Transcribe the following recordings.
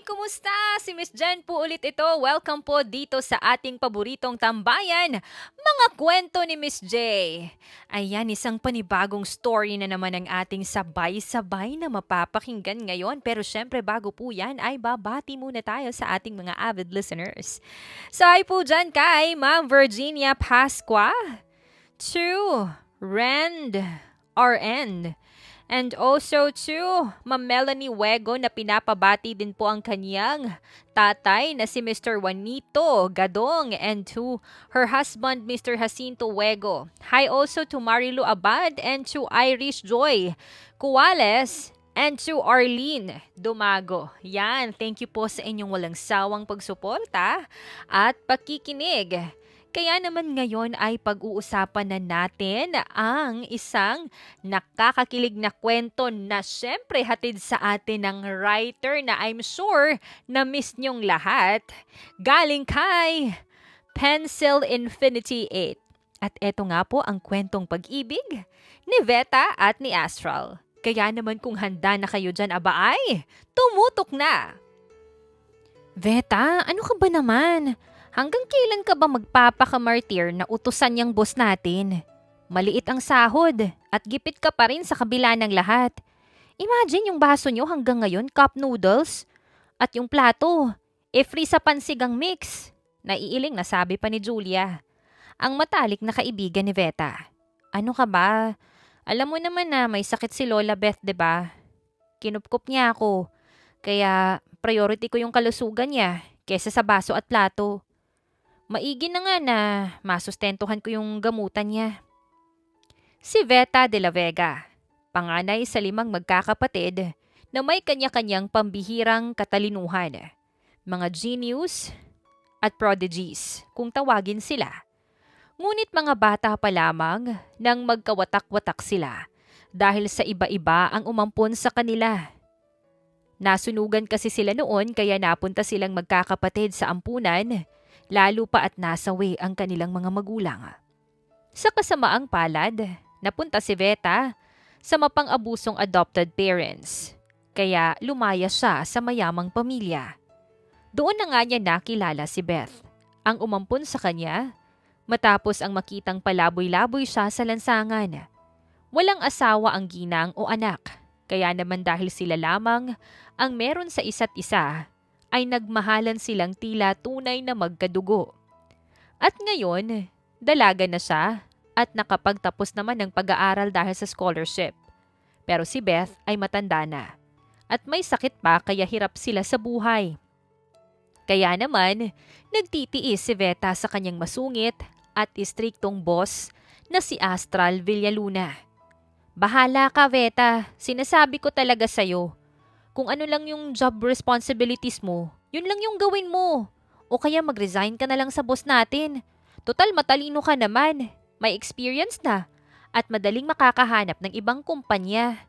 Kumusta? Si Miss Jen po ulit ito. Welcome po dito sa ating paboritong tambayan, mga kwento ni Miss J. Ayan, isang panibagong story na naman ang ating sabay-sabay na mapapakinggan ngayon. Pero syempre bago po yan ay babati muna tayo sa ating mga avid listeners. So ay po dyan kay Ma'am Virginia Pasqua, to Rand RN, and also to Ma'am Melanie Wego na pinapabati din po ang kanyang tatay na si Mr. Juanito Gadong, and to her husband Mr. Jacinto Wego. Hi also to Marilu Abad and to Irish Joy Cuales and to Arlene Dumago. Yan, thank you po sa inyong walang sawang pagsuporta at pakikinig. Kaya naman ngayon ay pag-uusapan na natin ang isang nakakakilig na kwento na syempre hatid sa atin ng writer na I'm sure na miss niyong lahat. Galing kay Pencil Infinity 8. At eto nga po ang kwentong pag-ibig ni Veta at ni Astral. Kaya naman kung handa na kayo dyan, aba ay tumutok na! Veta, ano ka ba naman? Hanggang kailan ka ba magpapakamartir na utusan niyang boss natin? Maliit ang sahod at gipit ka pa rin sa kabila ng lahat. Imagine yung baso niyo hanggang ngayon cup noodles at yung plato, free sa pansigang mix. Naiiling na sabi pa ni Julia, ang matalik na kaibigan ni Veta. Ano ka ba? Alam mo naman na may sakit si Lola Beth, 'di ba? Kinupkup niya ako, kaya priority ko yung kalusugan niya kesa sa baso at plato. Maigi na nga na masustentuhan ko yung gamutan niya. Si Veta de la Vega, panganay sa 5 magkakapatid na may kanya-kanyang pambihirang katalinuhan. Mga genius at prodigies kung tawagin sila. Ngunit mga bata pa lamang nang magkawatak-watak sila dahil sa iba-iba ang umampon sa kanila. Nasunugan kasi sila noon kaya napunta silang magkakapatid sa ampunan, lalo pa at nasawi ang kanilang mga magulang. Sa kasamaang palad, napunta si Veta sa mapang-abusong adopted parents, kaya lumaya siya sa mayamang pamilya. Doon na nga niya nakilala si Beth, ang umampun sa kanya, matapos ang makitang palaboy-laboy siya sa lansangan. Walang asawa ang ginang o anak, kaya naman dahil sila lamang ang meron sa isa't isa, ay nagmahalan silang tila tunay na magkadugo. At ngayon, dalaga na siya at nakapagtapos naman ng pag-aaral dahil sa scholarship. Pero si Beth ay matanda na at may sakit pa kaya hirap sila sa buhay. Kaya naman, nagtitiis si Veta sa kanyang masungit at istriktong boss na si Astral Villaluna. Bahala ka, Veta. Sinasabi ko talaga sa'yo. Kung ano lang yung job responsibilities mo, yun lang yung gawin mo. O kaya mag-resign ka na lang sa boss natin. Total matalino ka naman, may experience na, at madaling makakahanap ng ibang kumpanya.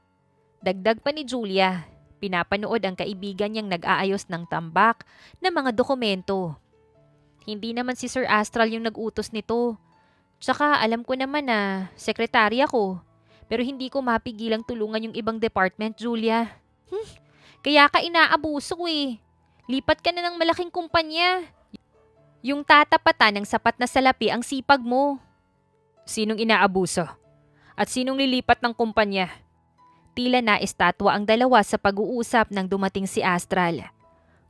Dagdag pa ni Julia, pinapanood ang kaibigan niyang nag-aayos ng tambak na mga dokumento. Hindi naman si Sir Astral yung nag-utos nito. Tsaka alam ko naman na sekretarya ko, pero hindi ko mapigilang tulungan yung ibang department, Julia. Kaya ka inaabuso eh. Lipat ka na ng malaking kumpanya. Yung tatapatan ng sapat na salapi ang sipag mo. Sinong inaabuso? At sinong lilipat ng kumpanya? Tila na estatwa ang dalawa sa pag-uusap nang dumating si Astral.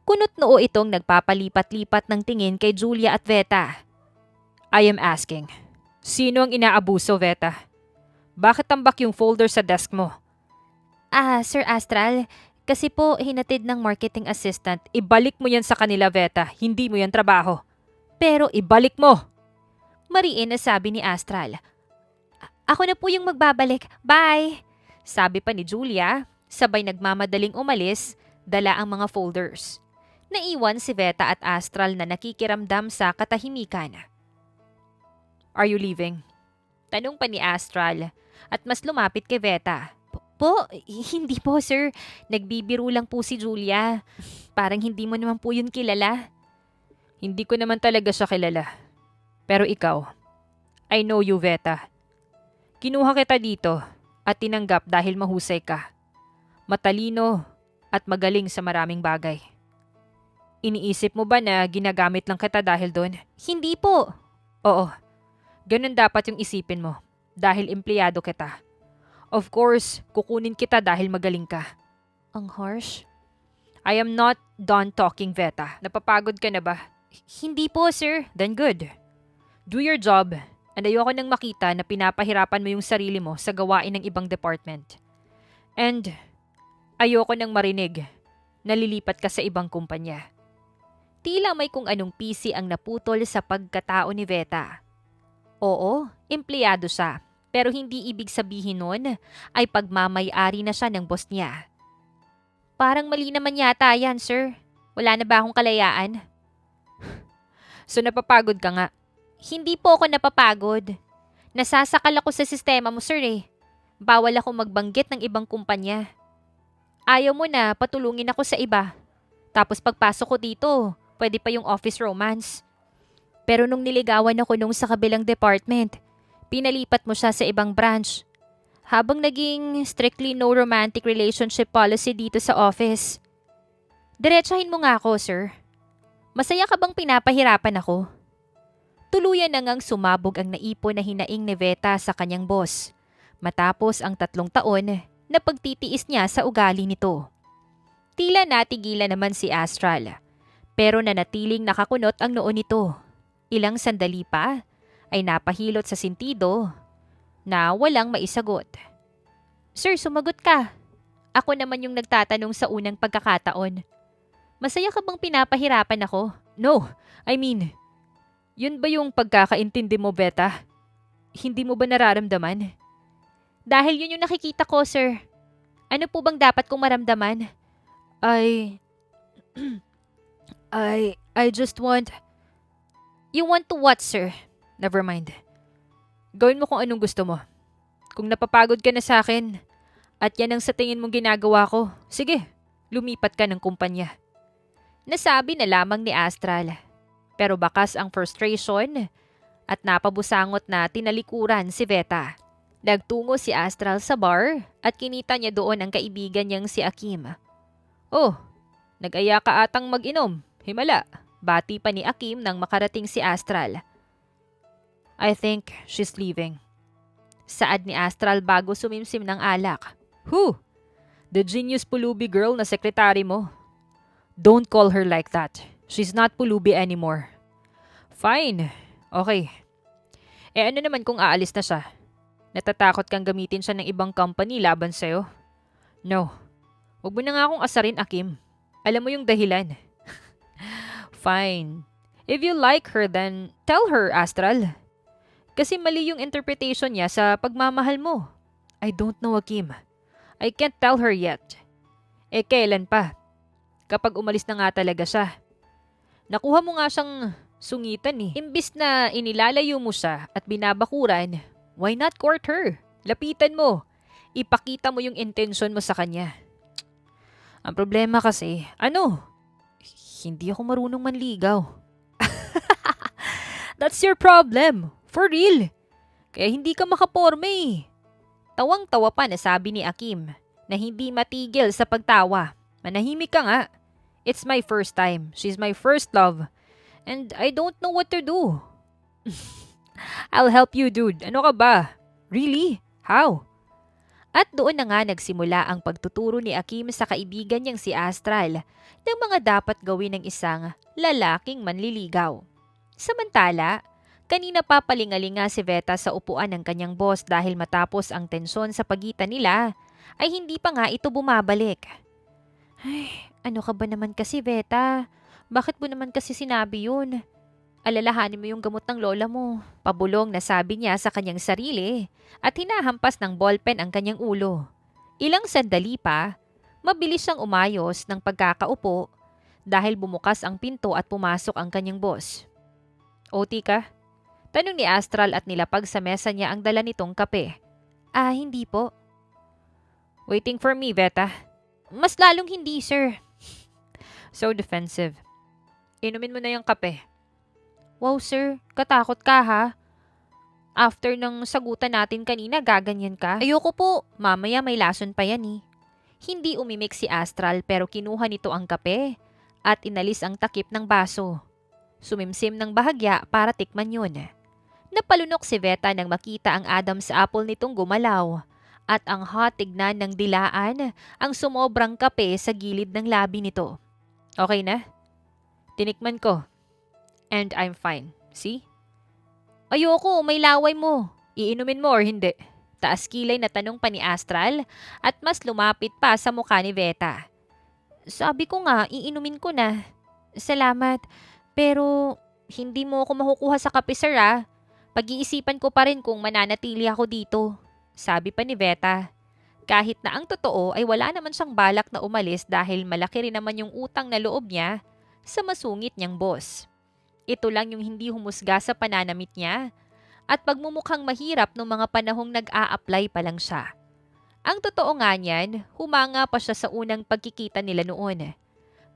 Kunot noo itong nagpapalipat-lipat ng tingin kay Julia at Veta. I am asking, sino ang inaabuso, Veta? Bakit tambak yung folder sa desk mo? Sir Astral, kasi po hinatid ng marketing assistant. Ibalik mo yan sa kanila, Veta. Hindi mo yan trabaho. Pero ibalik mo! Mariin na sabi ni Astral. Ako na po yung magbabalik. Bye! Sabi pa ni Julia, sabay nagmamadaling umalis, dala ang mga folders. Naiwan si Veta at Astral na nakikiramdam sa katahimikan. Are you leaving? Tanong pa ni Astral at mas lumapit kay Veta. Po, hindi po sir. Nagbibiro lang po si Julia. Parang hindi mo naman po yun kilala. Hindi ko naman talaga siya kilala. Pero ikaw, I know you, Veta. Kinuha kita dito at tinanggap dahil mahusay ka. Matalino at magaling sa maraming bagay. Iniisip mo ba na ginagamit lang kita dahil doon? Hindi po. Oo, ganun dapat yung isipin mo. Dahil empleyado kita. Of course, kukunin kita dahil magaling ka. Ang harsh. I am not done talking, Veta. Napapagod ka na ba? Hindi po, sir. Then good. Do your job. And ayoko nang makita na pinapahirapan mo yung sarili mo sa gawain ng ibang department. And ayoko nang marinig na lilipat ka sa ibang kumpanya. Tila may kung anong pisi ang naputol sa pagkatao ni Veta. Oo, empleyado siya. Pero hindi ibig sabihin nun ay pagmamay-ari na siya ng boss niya. Parang mali naman yata yan, sir. Wala na ba akong kalayaan? So napapagod ka nga? Hindi po ako napapagod. Nasasakal ako sa sistema mo, sir eh. Bawal ako magbanggit ng ibang kumpanya. Ayaw mo na patulungin ako sa iba. Tapos pagpasok ko dito, pwede pa yung office romance. Pero nung niligawan ako nung sa kabilang department, pinalipat mo siya sa ibang branch. Habang naging strictly no romantic relationship policy dito sa office. Diretsahin mo nga ako, sir. Masaya ka bang pinapahirapan ako? Tuluyan na ngang sumabog ang naipon na hinaing ni Veta sa kanyang boss. Matapos ang 3 taon na pagtitiis niya sa ugali nito. Tila natigilan naman si Astral. Pero nanatiling nakakunot ang noo nito. Ilang sandali pa ay napahilot sa sentido na walang maisagot. Sir, sumagot ka. Ako naman yung nagtatanong sa unang pagkakataon. Masaya ka bang pinapahirapan ako? No, I mean, yun ba yung pagkakaintindi mo, Beta? Hindi mo ba nararamdaman? Dahil yun yung nakikita ko, sir. Ano po bang dapat kong maramdaman? I just want... You want to what, sir? Never mind. Gawin mo kung anong gusto mo. Kung napapagod ka na sa akin, at yan ang sa tingin mong ginagawa ko, sige, lumipat ka ng kumpanya. Nasabi na lamang ni Astral. Pero bakas ang frustration at napabusangot na tinalikuran si Veta. Nagtungo si Astral sa bar at kinita niya doon ang kaibigan niyang si Akim. Oh, nag-aya ka atang mag-inom. Himala, bati pa ni Akim nang makarating si Astral. I think she's leaving. Saad ni Astral bago sumimsim ng alak. Who? The genius pulubi girl na sekretary mo. Don't call her like that. She's not pulubi anymore. Fine. Okay. Ano naman kung aalis na siya? Natatakot kang gamitin siya ng ibang company laban sa'yo? No. Huwag mo na nga akong asarin, Akim. Alam mo yung dahilan. Fine. If you like her, then tell her, Astral. Kasi mali yung interpretation niya sa pagmamahal mo. I don't know, Akim. I can't tell her yet. Kailan pa? Kapag umalis na nga talaga siya. Nakuha mo nga siyang sungitan eh. Imbis na inilalayo mo siya at binabakuran, why not court her? Lapitan mo. Ipakita mo yung intensyon mo sa kanya. Ang problema kasi, hindi ako marunong manligaw. That's your problem. For real. Kaya hindi ka makaporme eh. Tawang-tawa pa na sabi ni Akim na hindi matigil sa pagtawa. Manahimik ka nga. It's my first time. She's my first love. And I don't know what to do. I'll help you, dude. Ano ka ba? Really? How? At doon na nga nagsimula ang pagtuturo ni Akim sa kaibigan niyang si Astral ng mga dapat gawin ng isang lalaking manliligaw. Samantala, kanina pa palingalinga si Veta sa upuan ng kanyang boss dahil matapos ang tensyon sa pagitan nila, ay hindi pa nga ito bumabalik. Ay, ano ka ba naman kasi, Veta? Bakit mo naman kasi sinabi yun? Alalahanin mo yung gamot ng lola mo. Pabulong na sabi niya sa kanyang sarili at hinahampas ng ballpen ang kanyang ulo. Ilang sandali pa, mabilis siyang umayos ng pagkakaupo dahil bumukas ang pinto at pumasok ang kanyang boss. OT ka? Tanong ni Astral at nilapag sa mesa niya ang dala nitong kape. Hindi po. Waiting for me, Veta. Mas lalong hindi, sir. So defensive. Inumin mo na yung kape. Wow, sir. Katakot ka, ha? After ng sagutan natin kanina, gaganyan ka? Ayoko po. Mamaya may lason pa yan, eh. Hindi umimik si Astral pero kinuha nito ang kape at inalis ang takip ng baso. Sumimsim ng bahagya para tikman yun. Napalunok si Veta nang makita ang Adam's apple nitong gumalaw at ang hot tignan ng dilaan ang sumobrang kape sa gilid ng labi nito. Okay na? Tinikman ko. And I'm fine. See? Ayoko, may laway mo. Iinumin mo or hindi? Taas kilay na tanong pa ni Astral at mas lumapit pa sa mukha ni Veta. Sabi ko nga, iinumin ko na. Salamat. Pero hindi mo ako makukuha sa kape, sir ah. Pag-iisipan ko pa rin kung mananatili ako dito. Sabi pa ni Veta. Kahit na ang totoo ay wala naman siyang balak na umalis dahil malaki rin naman yung utang na loob niya sa masungit niyang boss. Ito lang yung hindi humusga sa pananamit niya at pagmumukhang mahirap nung mga panahong nag-a-apply pa lang siya. Ang totoo nga niyan, humanga pa siya sa unang pagkikita nila noon.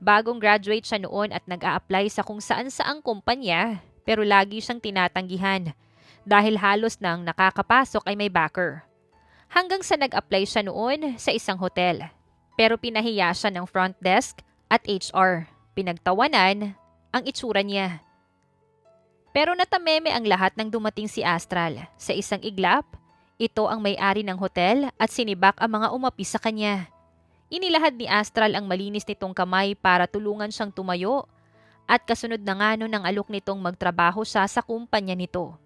Bagong graduate siya noon at nag-a-apply sa kung saan-saang kumpanya pero lagi siyang tinatanggihan dahil halos nang nakakapasok ay may backer. Hanggang sa nag-apply siya noon sa isang hotel. Pero pinahiya siya ng front desk at HR. Pinagtawanan ang itsura niya. Pero natameme ang lahat nang dumating si Astral. Sa isang iglap, ito ang may-ari ng hotel at sinibak ang mga umapi sa kanya. Inilahad ni Astral ang malinis nitong kamay para tulungan siyang tumayo at kasunod na nga nun ang alok nitong magtrabaho siya sa kumpanya nito.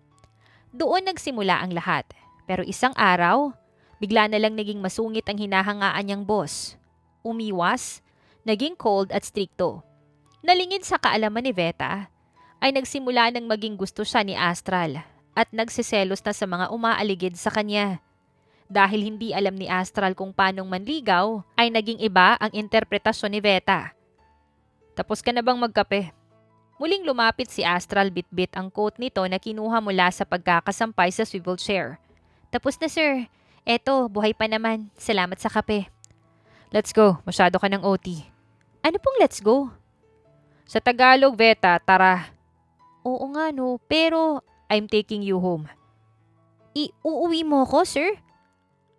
Doon nagsimula ang lahat. Pero isang araw, bigla na lang naging masungit ang hinahangaan niyang boss. Umiwas, naging cold at strikto. Nalingid sa kaalaman ni Veta, ay nagsimula nang maging gusto siya ni Astral at nagsiselos na sa mga umaaligid sa kanya. Dahil hindi alam ni Astral kung paanong manligaw, ay naging iba ang interpretasyon ni Veta. Tapos ka na bang magkape? Muling lumapit si Astral bitbit ang coat nito na kinuha mula sa pagkakasampay sa swivel chair. Tapos na sir. Eto, buhay pa naman. Salamat sa kape. Let's go. Masyado ka ng OT. Ano pong let's go? Sa Tagalog, Veta, tara. Oo nga no, pero I'm taking you home. Uuwi mo ko, sir?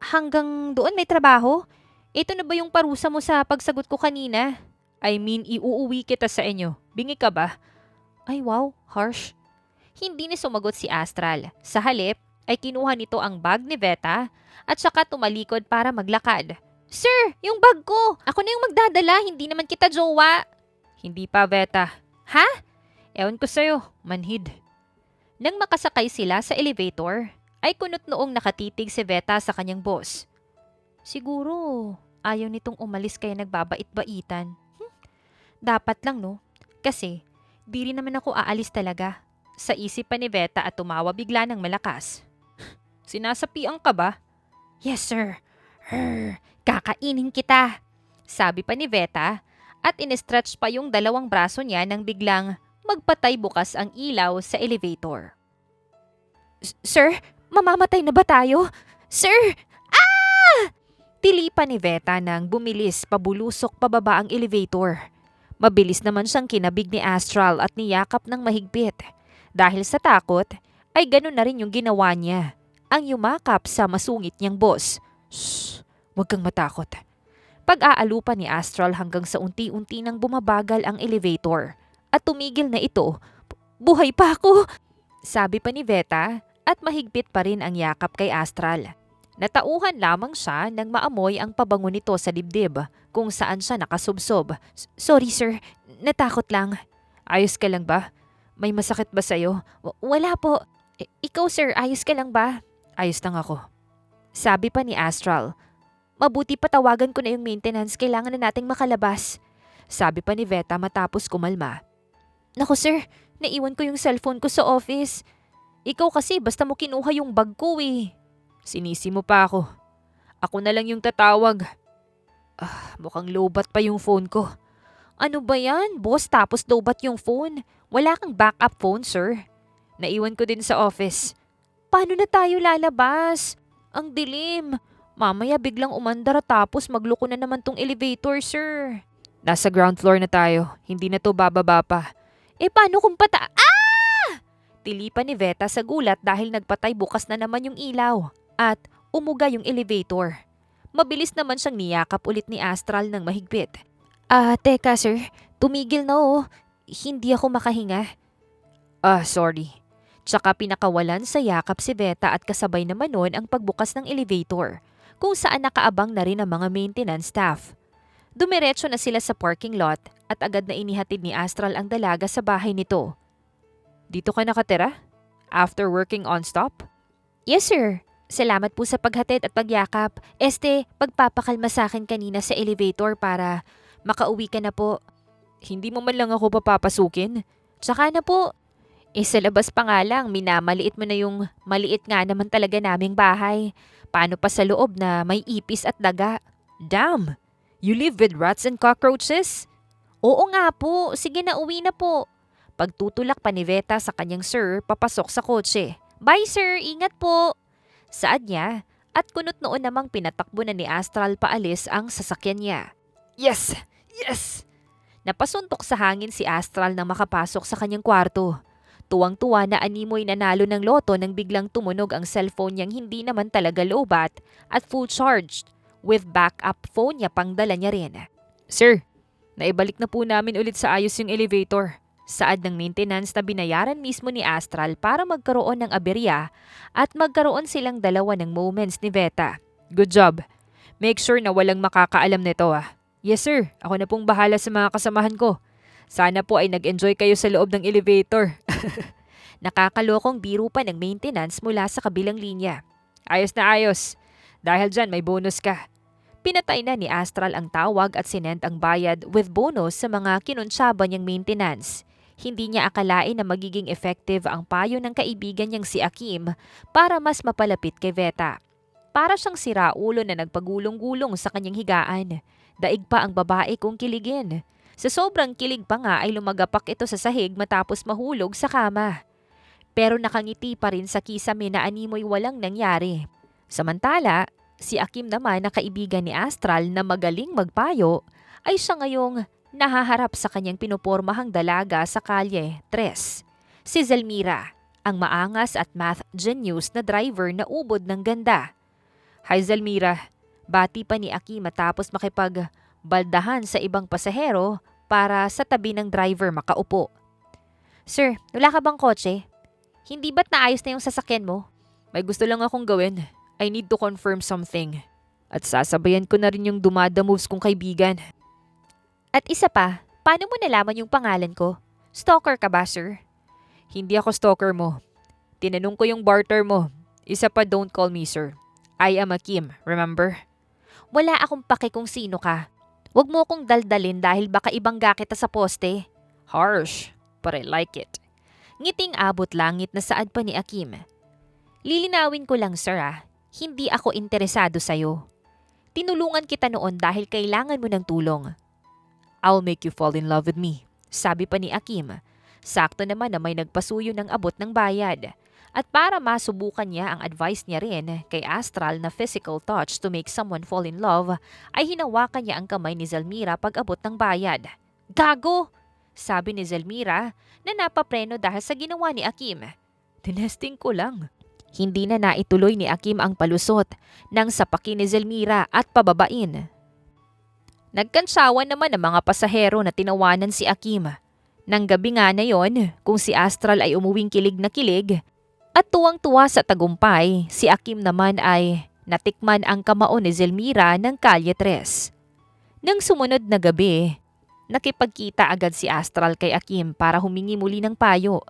Hanggang doon may trabaho? Ito na ba yung parusa mo sa pagsagot ko kanina? I mean, iuuwi kita sa inyo. Bingi ka ba? Ay wow, harsh. Hindi ni sumagot si Astral. Sa halip, ay kinuha nito ang bag ni Veta at saka tumalikod para maglakad. Sir, yung bag ko! Ako na yung magdadala, hindi naman kita jowa. Hindi pa, Veta. Ha? Ewan ko sa'yo, manhid. Nang makasakay sila sa elevator, ay kunot noong nakatitig si Veta sa kanyang boss. Siguro, ayaw nitong umalis kaya nagbabait-baitan. Dapat lang no, kasi di rin naman ako aalis talaga. Sa isip pa ni Veta at tumawa bigla ng malakas. Sinasapian ka ba? Yes sir. Kakainin kita. Sabi pa ni Veta at in-stretch pa yung dalawang braso niya nang biglang magpatay bukas ang ilaw sa elevator. Sir, mamamatay na ba tayo? Sir! Ah! Tilipan ni Veta nang bumilis pabulusok pababa ang elevator. Mabilis naman siyang kinabig ni Astral at niyakap ng mahigpit. Dahil sa takot, ay ganun na rin yung ginawa niya. Ang yumakap sa masungit niyang boss. Shh, huwag kang matakot. Pag-aalupa ni Astral hanggang sa unti-unti nang bumabagal ang elevator. At tumigil na ito. Buhay pa ako! Sabi pa ni Veta at mahigpit pa rin ang yakap kay Astral. Natauhan lamang siya nang maamoy ang pabango nito sa dibdib kung saan siya nakasubsob. Sorry sir, natakot lang. Ayos ka lang ba? May masakit ba sa'yo? Wala po. Ikaw sir, ayos ka lang ba? Ayos lang ako. Sabi pa ni Astral. Mabuti patawagan ko na yung maintenance, kailangan na nating makalabas. Sabi pa ni Veta matapos kumalma. Naku sir, naiwan ko yung cellphone ko sa office. Ikaw kasi basta mo kinuha yung bag ko eh. Sinisi mo pa ako. Ako na lang yung tatawag. Mukhang lowbat pa yung phone ko. Ano ba yan, boss? Tapos lowbat yung phone. Wala kang backup phone, sir. Naiwan ko din sa office. Paano na tayo lalabas? Ang dilim. Mamaya biglang umandar tapos magloko na naman tong elevator, sir. Nasa ground floor na tayo. Hindi na to bababa pa. Paano kung Tilipan ni Veta sa gulat dahil nagpatay bukas na naman yung ilaw at umuga yung elevator. Mabilis naman siyang niyakap ulit ni Astral ng mahigpit. Teka sir, Tumigil na oh. Hindi ako makahinga. Sorry. Tsaka pinakawalan sa yakap si Veta at kasabay naman nun ang pagbukas ng elevator, kung saan nakaabang na rin ang mga maintenance staff. Dumiretso na sila sa parking lot at agad na inihatid ni Astral ang dalaga sa bahay nito. Dito ka nakatira? After working on-stop? Yes sir. Salamat po sa paghatid at pagyakap. Pagpapakalma sa akin kanina sa elevator para makauwi ka na po. Hindi mo man lang ako papapasukin? Tsaka na po. Sa labas pa nga lang, minamaliit mo na yung maliit nga naman talaga naming bahay. Paano pa sa loob na may ipis at daga? Damn! You live with rats and cockroaches? Oo nga po, sige na uwi na po. Pagtutulak pa ni Veta sa kanyang sir, papasok sa kotse. Bye sir, ingat po! Saad niya, at kunot noon namang pinatakbo na ni Astral paalis ang sasakyan niya. Yes! Yes! Napasuntok sa hangin si Astral nang makapasok sa kanyang kwarto. Tuwang-tuwa na animoy nanalo ng loto nang biglang tumunog ang cellphone niyang hindi naman talaga lowbat at full charged. With backup phone niya pang dala niya rin. Sir, naibalik na po namin ulit sa ayos yung elevator. Saad ng maintenance na binayaran mismo ni Astral para magkaroon ng aberya at magkaroon silang dalawa ng moments ni Veta. Good job. Make sure na walang makakaalam nito ah. Yes sir, ako na pong bahala sa mga kasamahan ko. Sana po ay nag-enjoy kayo sa loob ng elevator. Nakakalokong biro pa ng maintenance mula sa kabilang linya. Ayos na ayos. Dahil dyan may bonus ka. Pinatay na ni Astral ang tawag at sinend ang bayad with bonus sa mga kinuntsaba niyang maintenance. Hindi niya akalain na magiging effective ang payo ng kaibigan niyang si Akim para mas mapalapit kay Veta. Para siyang siraulo na nagpagulong-gulong sa kanyang higaan. Daig pa ang babae kung kiligin. Sa sobrang kilig pa nga ay lumagapak ito sa sahig matapos mahulog sa kama. Pero nakangiti pa rin sa kisame na animoy walang nangyari. Samantala, si Akim naman na kaibigan ni Astral na magaling magpayo ay siya ngayong nahaharap sa kanyang pinupormahang dalaga sa kalye 3. Si Zelmira, ang maangas at math genius na driver na ubod ng ganda. Hi Zelmira, bati pa ni Akim matapos makipagbaldahan sa ibang pasahero para sa tabi ng driver makaupo. Sir, wala ka bang kotse? Hindi ba't naayos na yung sasakyan mo? May gusto lang akong gawin. I need to confirm something. At sasabayan ko na rin yung dumada moves kong kaibigan. At isa pa, paano mo nalaman yung pangalan ko? Stalker ka ba, sir? Hindi ako stalker mo. Tinanong ko yung barter mo. Isa pa, don't call me sir. I am Akim, remember? Wala akong pake kung sino ka. Huwag mo akong daldalin dahil baka ibangga kita sa poste. Harsh, but I like it. Ngiting abot langit na saad pa ni Akim. Lilinawin ko lang sir hindi ako interesado sa'yo. Tinulungan kita noon dahil kailangan mo ng tulong. I'll make you fall in love with me, sabi pa ni Akim. Sakto naman na may nagpasuyo ng abot ng bayad. At para masubukan niya ang advice niya rin kay Astral na physical touch to make someone fall in love, ay hinawakan niya ang kamay ni Zelmira pag abot ng bayad. Gago! Sabi ni Zelmira na napapreno dahil sa ginawa ni Akim. Tinesting ko lang. Hindi na naituloy ni Akim ang palusot nang sapakin ni Zelmira at pababain. Nagkantsawan naman ang mga pasahero na tinawanan si Akim. Nang gabi nga na yon, kung si Astral ay umuwing kilig na kilig, at tuwang-tuwa sa tagumpay, si Akim naman ay natikman ang kamao ni Zelmira ng Kalye 3. Nang sumunod na gabi, nakipagkita agad si Astral kay Akim para humingi muli ng payo.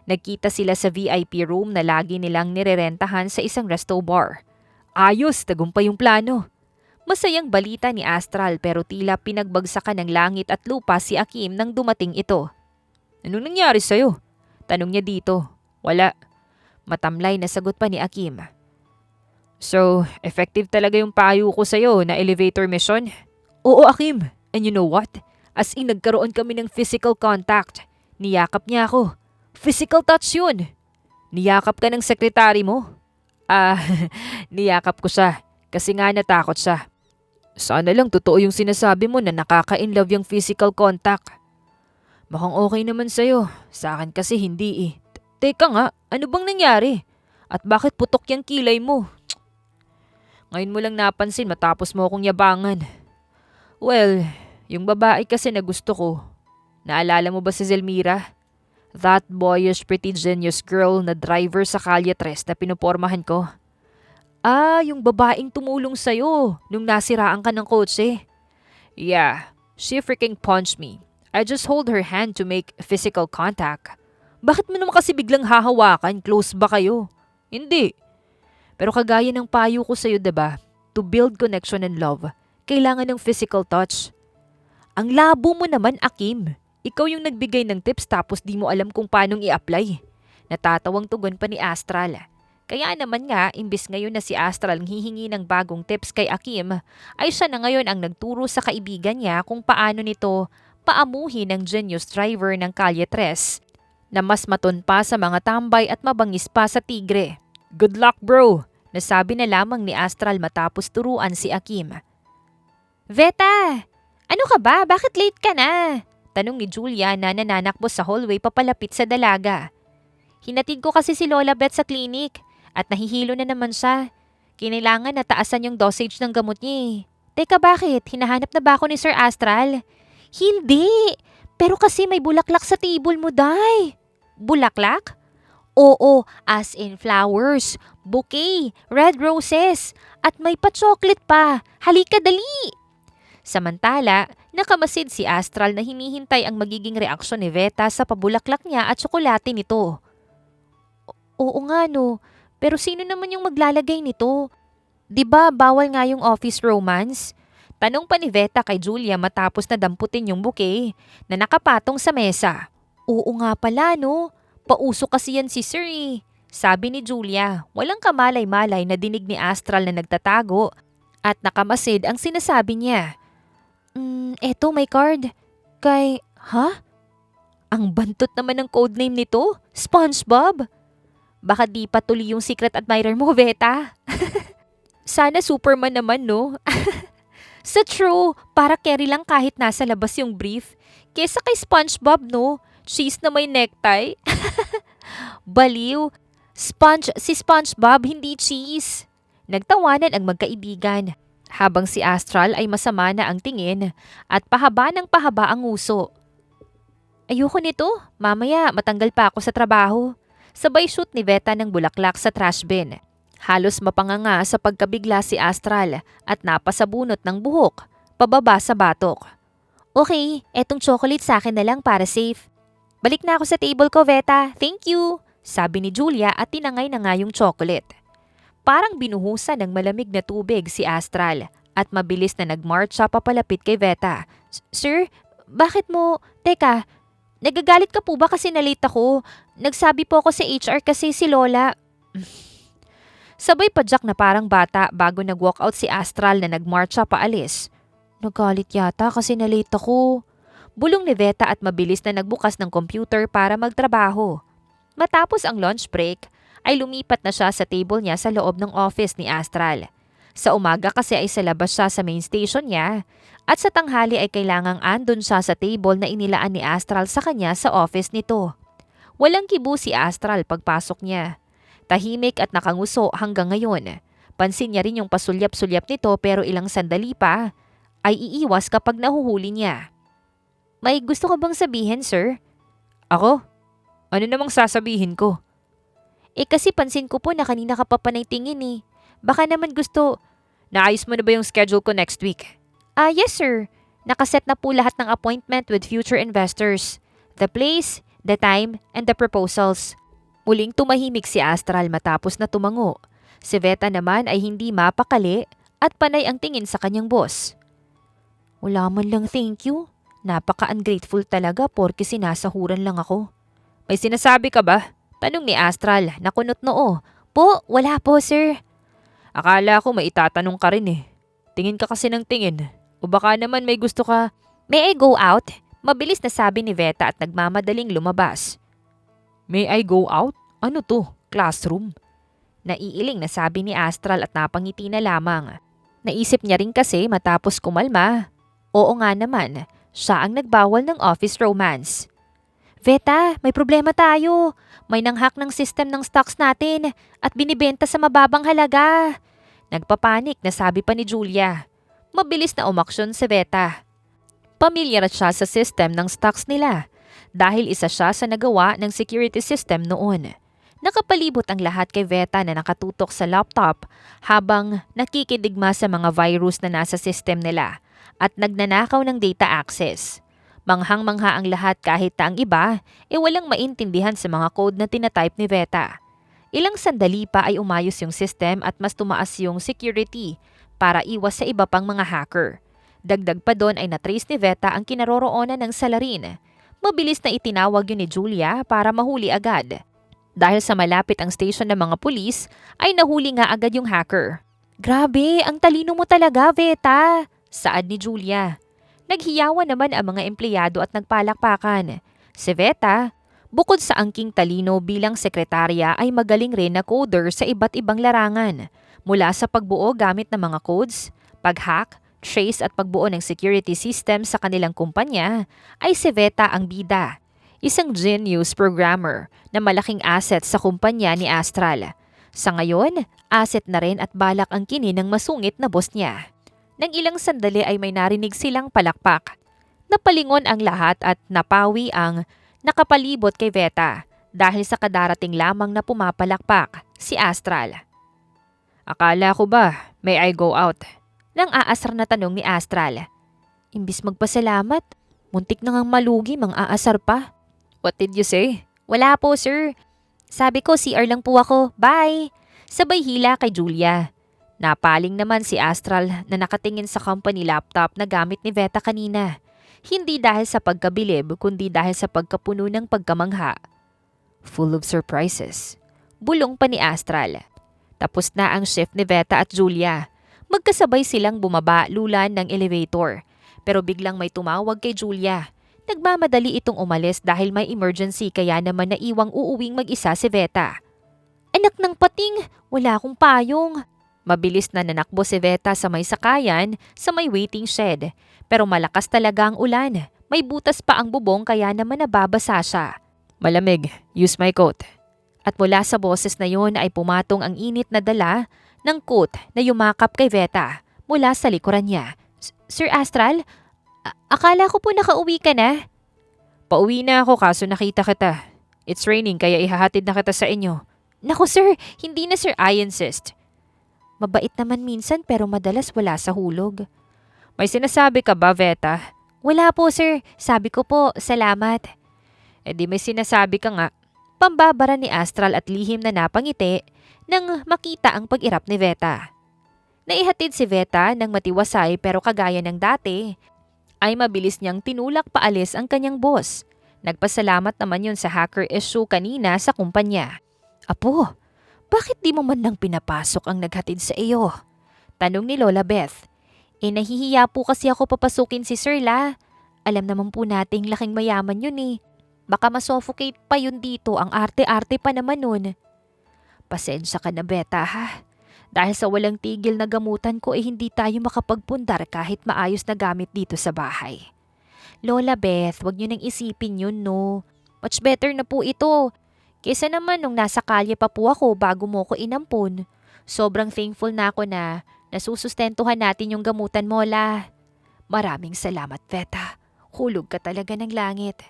Nagkita sila sa VIP room na lagi nilang nirerentahan sa isang resto bar. Ayos, tagumpay yung plano. Masayang balita ni Astral pero tila pinagbagsakan ng langit at lupa si Akim nang dumating ito. Anong nangyari sa'yo? Tanong niya dito. Wala. Matamlay na sagot pa ni Akim. So, effective talaga yung payo ko sa'yo na elevator mission? Oo, Akim. And you know what? As in, nagkaroon kami ng physical contact. Niyakap niya ako. Physical touch yun. Niyakap ka ng sekretary mo? Niyakap ko siya. Kasi nga natakot siya. Sana lang totoo yung sinasabi mo na nakaka-inlove yung physical contact. Mukhang okay naman sa'yo. Sa akin kasi hindi eh. Teka nga, ano bang nangyari? At bakit putok yung kilay mo? Ngayon mo lang napansin matapos mo akong yabangan. Well, yung babae kasi na gusto ko, Naalala mo ba si Zelmira? That boyish pretty genius girl na driver sa Calle Tres na pinupormahan ko. Yung babaeng tumulong sa'yo nung nasiraan ka ng kotse. Yeah, she freaking punched me. I just hold her hand to make physical contact. Bakit mo naman kasi biglang hahawakan? Close ba kayo? Hindi. Pero kagaya ng payo ko sa'yo, diba? To build connection and love, kailangan ng physical touch. Ang labo mo naman, Akim. Ikaw yung nagbigay ng tips tapos di mo alam kung paanong i-apply. Natatawang tugon pa ni Astral. Kaya naman nga, imbis ngayon na si Astral ang hihingi ng bagong tips kay Akim, ay siya na ngayon ang nagturo sa kaibigan niya kung paano nito paamuhin ng genius driver ng Calle Tres na mas maton pa sa mga tambay at mabangis pa sa tigre. Good luck, bro! Nasabi na lamang ni Astral matapos turuan si Akim. Veta! Ano ka ba? Bakit late ka na? Tanong ni Julia na nananakbo sa hallway papalapit sa dalaga. Hinatid ko kasi si Lola Beth sa klinik at nahihilo na naman siya. Kinailangan na taasan yung dosage ng gamot niya eh. Teka, bakit? Hinahanap na ba ako ni Sir Astral? Hindi! Pero kasi may bulaklak sa table mo, Day. Bulaklak? Oo, as in flowers, bouquet, red roses, at may pa-chocolate pa. Halika, dali! Samantala, nakamasid si Astral na hinihintay ang magiging reaksyon ni Veta sa pabulaklak niya at tsokolate nito. Oo nga no, pero sino naman yung maglalagay nito? 'Di ba bawal nga yung office romance? Tanong pa ni Veta kay Julia matapos na damputin yung bouquet na nakapatong sa mesa. Oo nga pala no, pauso kasi yan si Sir eh. Sabi ni Julia, walang kamalay-malay na dinig ni Astral na nagtatago at nakamasid ang sinasabi niya. Eto may card. Ang bantot naman ng codename nito, SpongeBob. Baka di pa tuloy yung secret admirer mo, Veta. Sana Superman naman, no? Sa true, para carry lang kahit nasa labas yung brief. Kesa kay SpongeBob, no? Cheese na may necktie. Baliw. Si SpongeBob, hindi cheese. Nagtawanan ang magkaibigan. Habang si Astral ay masama na ang tingin at pahaba ng pahaba ang uso. Ayoko nito, mamaya matanggal pa ako sa trabaho. Sabay shoot ni Veta ng bulaklak sa trash bin. Halos mapanganga sa pagkabigla si Astral at napasabunot ng buhok, pababa sa batok. Okay, etong chocolate sa akin na lang para safe. Balik na ako sa table ko, Veta. Thank you, sabi ni Julia at tinangay na nga yung chocolate. Parang binuhusan ng malamig na tubig si Astral at mabilis na nagmarch siya papalapit kay Veta. Sir, bakit mo... Teka, nagagalit ka po ba kasi na-late ako? Nagsabi po ako sa HR kasi si Lola... Sabay padyak na parang bata bago nag-walkout si Astral na nagmarch siya paalis. Nagalit yata kasi na-late ako. Bulong ni Veta at mabilis na nagbukas ng computer para magtrabaho. Matapos ang lunch break, ay lumipat na siya sa table niya sa loob ng office ni Astral. Sa umaga kasi ay sa labas siya sa main station niya at sa tanghali ay kailangang andun siya sa table na inilaan ni Astral sa kanya sa office nito. Walang kibo si Astral pagpasok niya. Tahimik at nakanguso hanggang ngayon. Pansin niya rin yung pasulyap-sulyap nito pero ilang sandali pa ay iiwas kapag nahuhuli niya. May gusto ka bang sabihin, sir? Ako? Ano namang sasabihin ko? Kasi pansin ko po na kanina ka pa panay tingin eh. Baka naman gusto... Naayos mo na ba yung schedule ko next week? Yes sir. Nakaset na po lahat ng appointment with future investors. The place, the time, and the proposals. Muling tumahimik si Astral matapos na tumango. Si Veta naman ay hindi mapakali at panay ang tingin sa kanyang boss. Wala man lang thank you. Napaka-ungrateful talaga porke sinasahuran lang ako. May sinasabi ka ba? Tanong ni Astral, nakunot noo. Po, wala po sir. Akala ko may itatanong ka rin eh. Tingin ka kasi ng tingin. O baka naman may gusto ka... May I go out? Mabilis na sabi ni Veta at nagmamadaling lumabas. May I go out? Ano to? Classroom? Naiiling na sabi ni Astral at napangiti na lamang. Naisip niya rin kasi matapos kumalma. Oo nga naman, siya ang nagbawal ng office romance. Veta, may problema tayo. May nanghack ng system ng stocks natin at binibenta sa mababang halaga. Nagpapanik na sabi pa ni Julia. Mabilis na umaksyon si Veta. Pamilyar siya sa system ng stocks nila dahil isa siya sa nagawa ng security system noon. Nakapalibot ang lahat kay Veta na nakatutok sa laptop habang nakikidigma sa mga virus na nasa system nila at nagnanakaw ng data access. Manghang-mangha ang lahat kahit na ang iba walang maintindihan sa mga code na tinatype ni Veta. Ilang sandali pa ay umayos yung system at mas tumaas yung security para iwas sa iba pang mga hacker. Dagdag pa doon ay natrace ni Veta ang kinaroroonan ng salarin. Mabilis na itinawag yun ni Julia para mahuli agad. Dahil sa malapit ang station ng mga pulis, ay nahuli nga agad yung hacker. Grabe, ang talino mo talaga, Veta, saad ni Julia. Naghiyawan naman ang mga empleyado at nagpalakpakan. Si Veta, bukod sa angking talino bilang sekretarya ay magaling rin na coder sa iba't ibang larangan. Mula sa pagbuo gamit ng mga codes, pag-hack, trace at pagbuo ng security system sa kanilang kumpanya, ay si Veta ang bida. Isang genius programmer na malaking asset sa kumpanya ni Astral. Sa ngayon, asset na rin at balak ang kini ng masungit na boss niya. Nang ilang sandali ay may narinig silang palakpak. Napalingon ang lahat at napawi ang nakapalibot kay Veta dahil sa kadarating lamang na pumapalakpak, si Astral. Akala ko ba, may I go out? Nang aasar na tanong ni Astral. Imbis magpasalamat, muntik na ngang malugi, mang-aasar pa. What did you say? Wala po, sir. Sabi ko, CR lang po ako. Bye! Sabay hila kay Julia. Napaling naman si Astral na nakatingin sa company laptop na gamit ni Veta kanina. Hindi dahil sa pagkabilib, kundi dahil sa pagkapuno ng pagkamangha. Full of surprises. Bulong pa ni Astral. Tapos na ang shift ni Veta at Julia. Magkasabay silang bumaba lulan ng elevator. Pero biglang may tumawag kay Julia. Nagmamadali itong umalis dahil may emergency kaya naman naiwang uuwing mag-isa si Veta. Anak ng pating, wala akong payong. Mabilis na nanakbo si Veta sa may sakayan sa may waiting shed. Pero malakas talaga ang ulan. May butas pa ang bubong kaya naman nababasa siya. Malamig, use my coat. At mula sa boses na yon ay pumatong ang init na dala ng coat na yumakap kay Veta mula sa likuran niya. Sir Astral, akala ko po nakauwi ka na. Pauwi na ako kaso nakita kita. It's raining kaya ihahatid na kita sa inyo. Naku sir, hindi na sir, I insist. Mabait naman minsan pero madalas wala sa hulog. May sinasabi ka ba, Veta? Wala po sir, sabi ko po, salamat. Eh di may sinasabi ka nga. Pambabara ni Astral at lihim na napangiti nang makita ang pag-irap ni Veta. Naihatid si Veta ng matiwasay pero kagaya ng dati, ay mabilis niyang tinulak paalis ang kanyang boss. Nagpasalamat naman yun sa hacker issue kanina sa kumpanya. Apo, bakit di mo man lang pinapasok ang naghatid sa iyo? Tanong ni Lola Beth. Nahihiya po kasi ako papasukin si Sir La. Alam naman po nating laking mayaman yun eh. Baka masuffocate pa yun dito, ang arte-arte pa naman nun. Pasensya ka na, Beta, ha? Dahil sa walang tigil na gamutan ko hindi tayo makapagpundar kahit maayos na gamit dito sa bahay. Lola Beth, wag niyo nang isipin yun, no? Much better na po ito. Kesa naman nung nasa kalye pa po ako bago mo ko inampun. Sobrang thankful na ako na nasusustentuhan natin yung gamutan mo, La. Maraming salamat, Beta. Hulog ka talaga ng langit.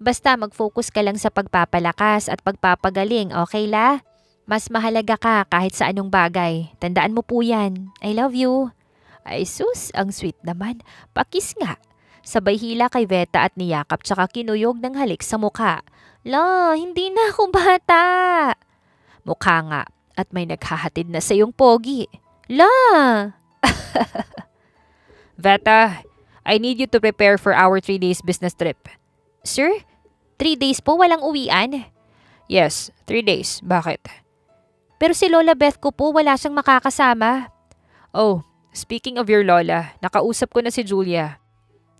Basta mag-focus ka lang sa pagpapalakas at pagpapagaling, okay, La? Mas mahalaga ka kahit sa anong bagay. Tandaan mo po yan. I love you. Ay sus, ang sweet naman. Pakis nga. Sabay hila kay Veta at niyakap tsaka kinuyog ng halik sa mukha. La, hindi na ako bata. Mukha nga at may naghahatid na sa iyong pogi. La! Veta, I need you to prepare for our 3 days business trip. Sir, 3 days po walang uwian? Yes, 3 days. Bakit? Pero si Lola Beth ko po wala siyang makakasama. Oh, speaking of your Lola, nakausap ko na si Julia.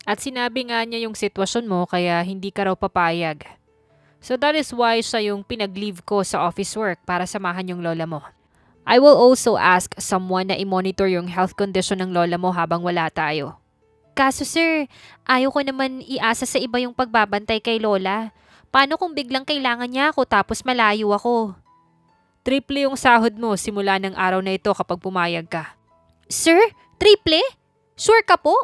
At sinabi nga niya yung sitwasyon mo kaya hindi ka raw papayag. So that is why siya yung pinag-leave ko sa office work para samahan yung Lola mo. I will also ask someone na i-monitor yung health condition ng Lola mo habang wala tayo. Kaso sir, ayaw ko naman iasa sa iba yung pagbabantay kay Lola. Paano kung biglang kailangan niya ako tapos malayo ako? Triple yung sahod mo simula ng araw na ito kapag pumayag ka. Sir, triple? Sure ka po?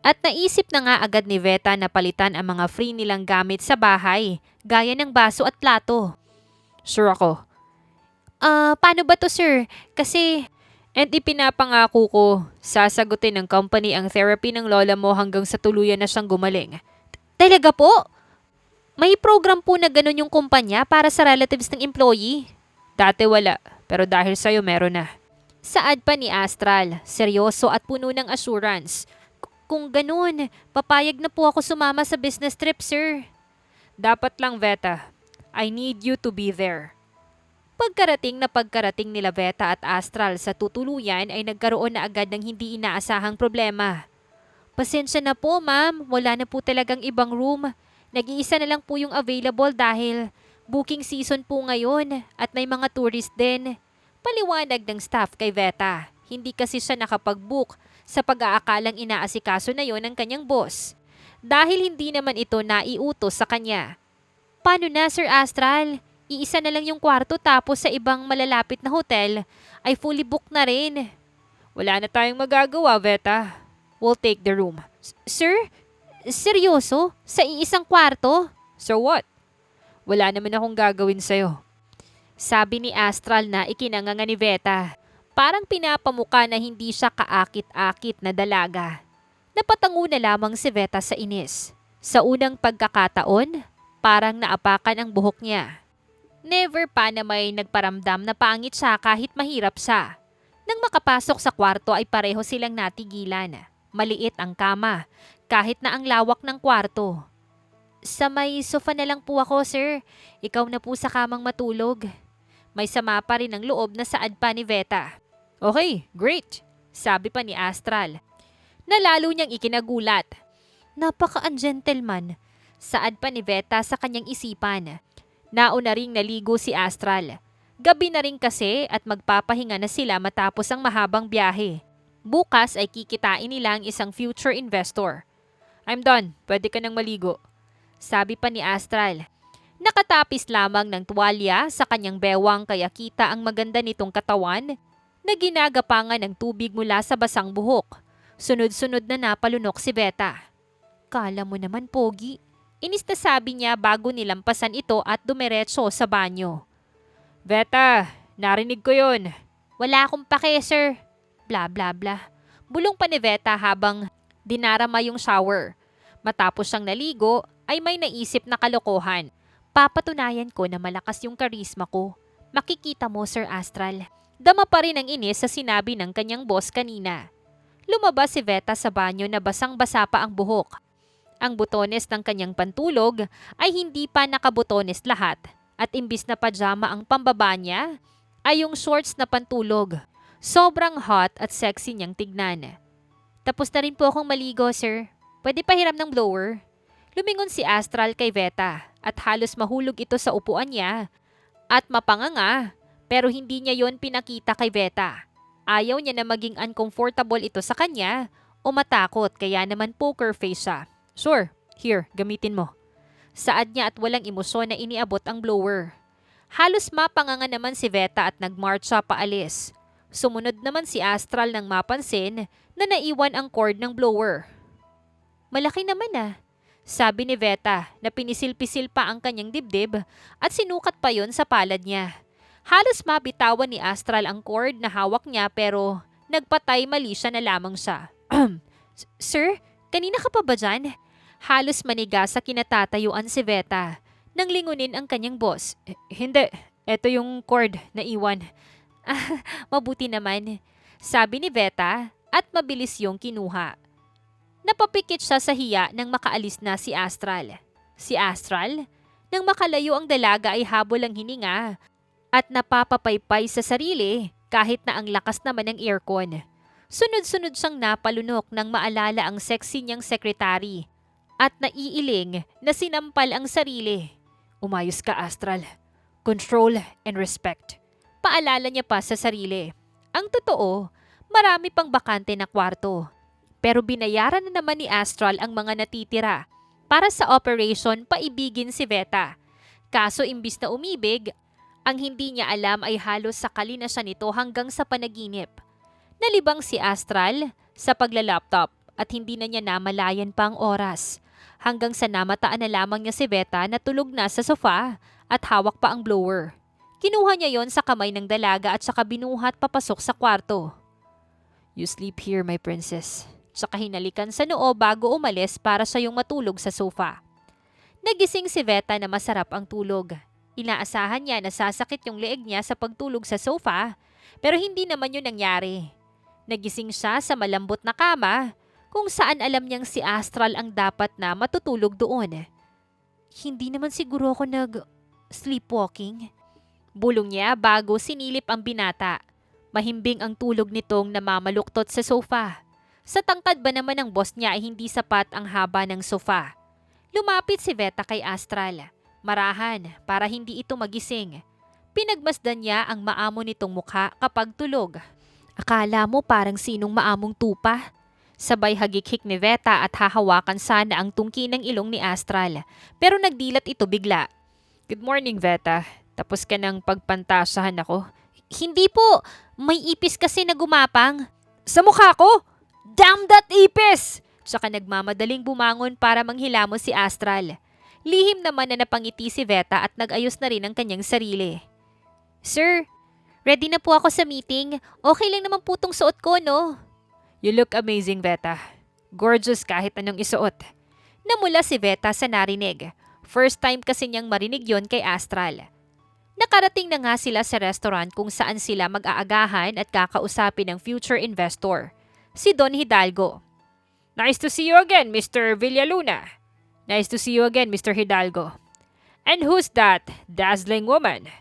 At naisip na nga agad ni Veta na palitan ang mga free nilang gamit sa bahay, gaya ng baso at plato. Sure ako. Paano ba to sir? Kasi And ipinapangako ko, sasagutin ng company ang therapy ng lola mo hanggang sa tuluyan na siyang gumaling. talaga po, may program po na ganun yung kumpanya para sa relatives ng employee. Dati wala, pero dahil sa'yo meron na. Saad pa ni Astral, seryoso at puno ng assurance. Kung ganun, papayag na po ako sumama sa business trip, sir. Dapat lang, Veta. I need you to be there. Pagkarating nila Veta at Astral sa tutuluyan ay nagkaroon na agad ng hindi inaasahang problema. Pasensya na po ma'am, wala na po talagang ibang room. Nag-iisa na lang po yung available dahil booking season po ngayon at may mga tourist din. Paliwanag ng staff kay Veta. Hindi kasi siya nakapag-book sa pag-aakalang inaasikaso na yon ng kanyang boss. Dahil hindi naman ito naiutos sa kanya. Paano na Sir Astral? Iisa na lang yung kwarto tapos sa ibang malalapit na hotel ay fully booked na rin. Wala na tayong magagawa, Veta. We'll take the room. Sir? Seryoso? Sa iisang kwarto? So what? Wala naman akong gagawin sa'yo. Sabi ni Astral na ikinanganga ni Veta. Parang pinapamuka na hindi siya kaakit-akit na dalaga. Napatango na lamang si Veta sa inis. Sa unang pagkakataon, parang naapakan ang buhok niya. Never pa na may nagparamdam na pangit siya kahit mahirap siya. Nang makapasok sa kwarto ay pareho silang natigilan. Maliit ang kama, kahit na ang lawak ng kwarto. Sa may sofa na lang po ako, sir. Ikaw na po sa kamang matulog. May sama pa rin ang loob na saad pa ni Veta. Okay, great. Sabi pa ni Astral. Nalalo niyang ikinagulat. Napaka-ungentleman. Saad pa ni Veta sa kanyang isipan. Nauna ring naligo si Astral. Gabi na rin kasi at magpapahinga na sila matapos ang mahabang biyahe. Bukas ay kikitain nila ang isang future investor. I'm done. Pwede ka nang maligo. Sabi pa ni Astral. Nakatapis lamang ng tuwalya sa kanyang bewang kaya kita ang maganda nitong katawan na ginagapangan ng tubig mula sa basang buhok. Sunod-sunod na napalunok si Veta. Kala mo naman, Pogi. Inis na sabi niya bago nilampasan ito at dumiretso sa banyo. Veta, narinig ko yun. Wala akong pake, sir. Bla bla bla. Bulong pa ni Veta habang dinarama yung shower. Matapos siyang naligo, ay may naisip na kalokohan. Papatunayan ko na malakas yung karisma ko. Makikita mo, Sir Astral. Dama pa rin ang inis sa sinabi ng kanyang boss kanina. Lumabas si Veta sa banyo na basang-basa pa ang buhok. Ang butones ng kanyang pantulog ay hindi pa nakabutones lahat at imbis na pajama ang pambaba niya, ay yung shorts na pantulog. Sobrang hot at sexy niyang tignan. Tapos na rin po akong maligo, sir. Pwede pahiram ng blower? Lumingon si Astral kay Veta at halos mahulog ito sa upuan niya. At mapanganga, pero hindi niya yon pinakita kay Veta. Ayaw niya na maging uncomfortable ito sa kanya o matakot kaya naman poker face siya. Sure, here, gamitin mo. Saad niya at walang emosyon na iniabot ang blower. Halos mapanganga naman si Veta at nagmarch siya paalis. Sumunod naman si Astral nang mapansin na naiwan ang cord ng blower. Malaki naman sabi ni Veta na pinisil-pisil pa ang kanyang dibdib at sinukat pa yon sa palad niya. Halos mabitawan ni Astral ang cord na hawak niya pero nagpatay mali siya na lamang siya. Sir, kanina ka pa ba dyan? Halos maniga sa kinatatayuan si Veta nang lingunin ang kanyang boss. Hindi, eto yung cord na iwan. Mabuti naman, sabi ni Veta at mabilis yung kinuha. Napapikit siya sa hiya nang makaalis na si Astral. Si Astral? Nang makalayo ang dalaga ay habol ang hininga at napapapaypay sa sarili kahit na ang lakas naman ng aircon. Sunod-sunod siyang napalunok nang maalala ang sexy niyang sekretary at naiiling na sinampal ang sarili. Umayos ka, Astral. Control and respect. Paalala niya pa sa sarili. Ang totoo, marami pang bakante na kwarto. Pero binayaran na naman ni Astral ang mga natitira para sa operation paibigin si Veta. Kaso imbis na umibig, ang hindi niya alam ay halos sakali na siya nito hanggang sa panaginip. Nalibang si Astral sa paglalaptop at hindi na niya namalayan pa ang oras. Hanggang sa namataan na lamang niya si Veta na tulog na sa sofa at hawak pa ang blower. Kinuha niya yon sa kamay ng dalaga at saka binuhat papasok sa kwarto. You sleep here, my princess. Saka hinalikan sa noo bago umalis para siya yung matulog sa sofa. Nagising si Veta na masarap ang tulog. Inaasahan niya na sasakit yung leeg niya sa pagtulog sa sofa, pero hindi naman yun nangyari. Nagising siya sa malambot na kama kung saan alam niyang si Astral ang dapat na matutulog doon. Hindi naman siguro ako sleepwalking. Bulong niya bago sinilip ang binata. Mahimbing ang tulog nitong namamaluktot sa sofa. Sa tangkad ba naman ng boss niya ay hindi sapat ang haba ng sofa. Lumapit si Veta kay Astral. Marahan para hindi ito magising. Pinagmasdan niya ang maamo nitong mukha kapag tulog. Akala mo parang sinong maamong tupa? Sabay hagik-hik ni Veta at hahawakan sana ang tungki ng ilong ni Astral. Pero nagdilat ito bigla. Good morning, Veta. Tapos ka ng pagpantasahan ako? Hindi po. May ipis kasi na gumapang. Sa mukha ko? Damn that ipis! Tsaka nagmamadaling bumangon para manghilamos si Astral. Lihim naman na napangiti si Veta at nag-ayos na rin ang kanyang sarili. Sir, ready na po ako sa meeting. Okay lang naman po tong suot ko, no? You look amazing, Veta. Gorgeous kahit anong isuot. Namula si Veta sa narinig. First time kasi niyang marinig yon kay Astral. Nakarating na nga sila sa restaurant kung saan sila mag-aagahan at kakausapin ng future investor, si Don Hidalgo. Nice to see you again, Mr. Villaluna. Nice to see you again, Mr. Hidalgo. And who's that dazzling woman?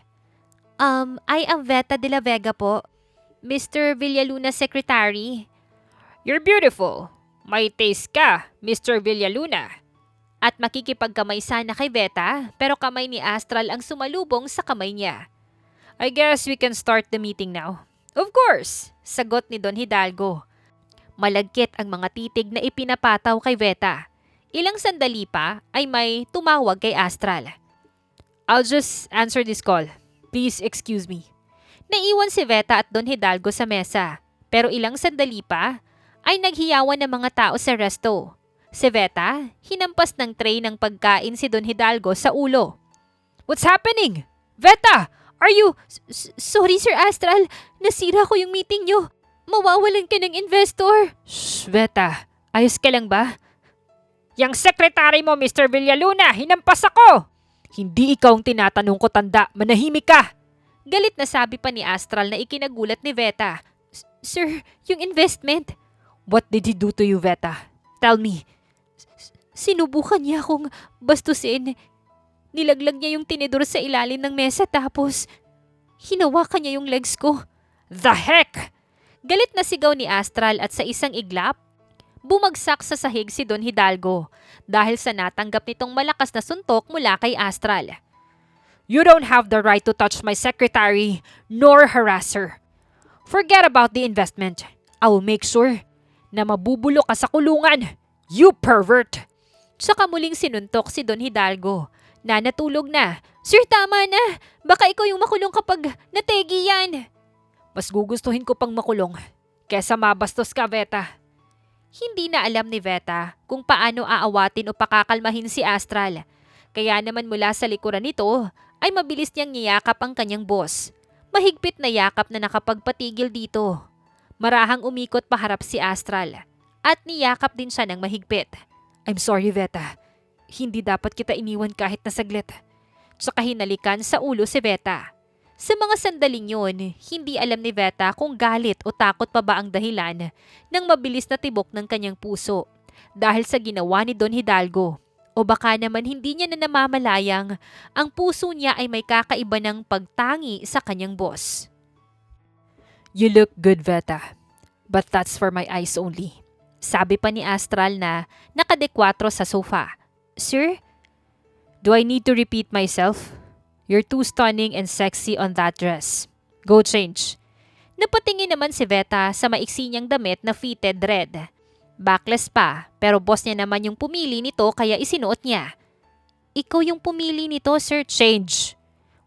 I am Veta de la Vega po. Mr. Villaluna's secretary. You're beautiful. May taste ka, Mr. Villaluna. At makikipagkamay sana kay Veta pero kamay ni Astral ang sumalubong sa kamay niya. I guess we can start the meeting now. Of course, sagot ni Don Hidalgo. Malagkit ang mga titig na ipinapataw kay Veta. Ilang sandali pa ay may tumawag kay Astral. I'll just answer this call. Please excuse me. Naiwan si Veta at Don Hidalgo sa mesa. Pero ilang sandali pa ay naghiyawan ng mga tao sa resto. Si Veta, hinampas ng tray ng pagkain si Don Hidalgo sa ulo. What's happening? Veta, are you... Sorry Sir Astral, nasira ko yung meeting nyo. Mawawalan ka ng investor. Shh, Veta. Ayos ka lang ba? Yang sekretary mo, Mr. Villaluna, hinampas ako! Hindi ikaw ang tinatanong ko, tanda. Manahimik ka! Galit na sabi pa ni Astral na ikinagulat ni Veta. Sir, yung investment. What did he do to you, Veta? Tell me. Sinubukan niya akong bastusin. Nilaglag niya yung tinidor sa ilalim ng mesa tapos hinawakan niya yung legs ko. The heck? Galit na sigaw ni Astral at sa isang iglap, bumagsak sa sahig si Don Hidalgo dahil sa natanggap nitong malakas na suntok mula kay Astral. You don't have the right to touch my secretary nor harass her. Forget about the investment. I will make sure na mabubulok ka sa kulungan. You pervert! Tsaka muling sinuntok si Don Hidalgo na natulog na. Sir, tama na. Baka ikaw yung makulong kapag nategi yan. Mas gugustuhin ko pang makulong kesa mabastos ka, Veta. Hindi na alam ni Veta kung paano aawatin o pakakalmahin si Astral. Kaya naman mula sa likuran nito ay mabilis niyang niyakap ang kanyang boss. Mahigpit na yakap na nakapagpatigil dito. Marahang umikot paharap si Astral at niyakap din siya ng mahigpit. I'm sorry, Veta. Hindi dapat kita iniwan kahit na saglit. Tsaka hinalikan sa ulo si Veta. Sa mga sandaling yun, hindi alam ni Veta kung galit o takot pa ba ang dahilan ng mabilis na tibok ng kanyang puso dahil sa ginawa ni Don Hidalgo. O baka naman hindi niya na namamalayang ang puso niya ay may kakaiba ng pagtangi sa kanyang boss. You look good, Veta. But that's for my eyes only. Sabi pa ni Astral na nakadekwatro sa sofa. Sir? Do I need to repeat myself? You're too stunning and sexy on that dress. Go change. Napatingin naman si Veta sa maiksi niyang damit na fitted red. Backless pa, pero boss niya naman yung pumili nito kaya isinuot niya. Ikaw yung pumili nito, sir. Change.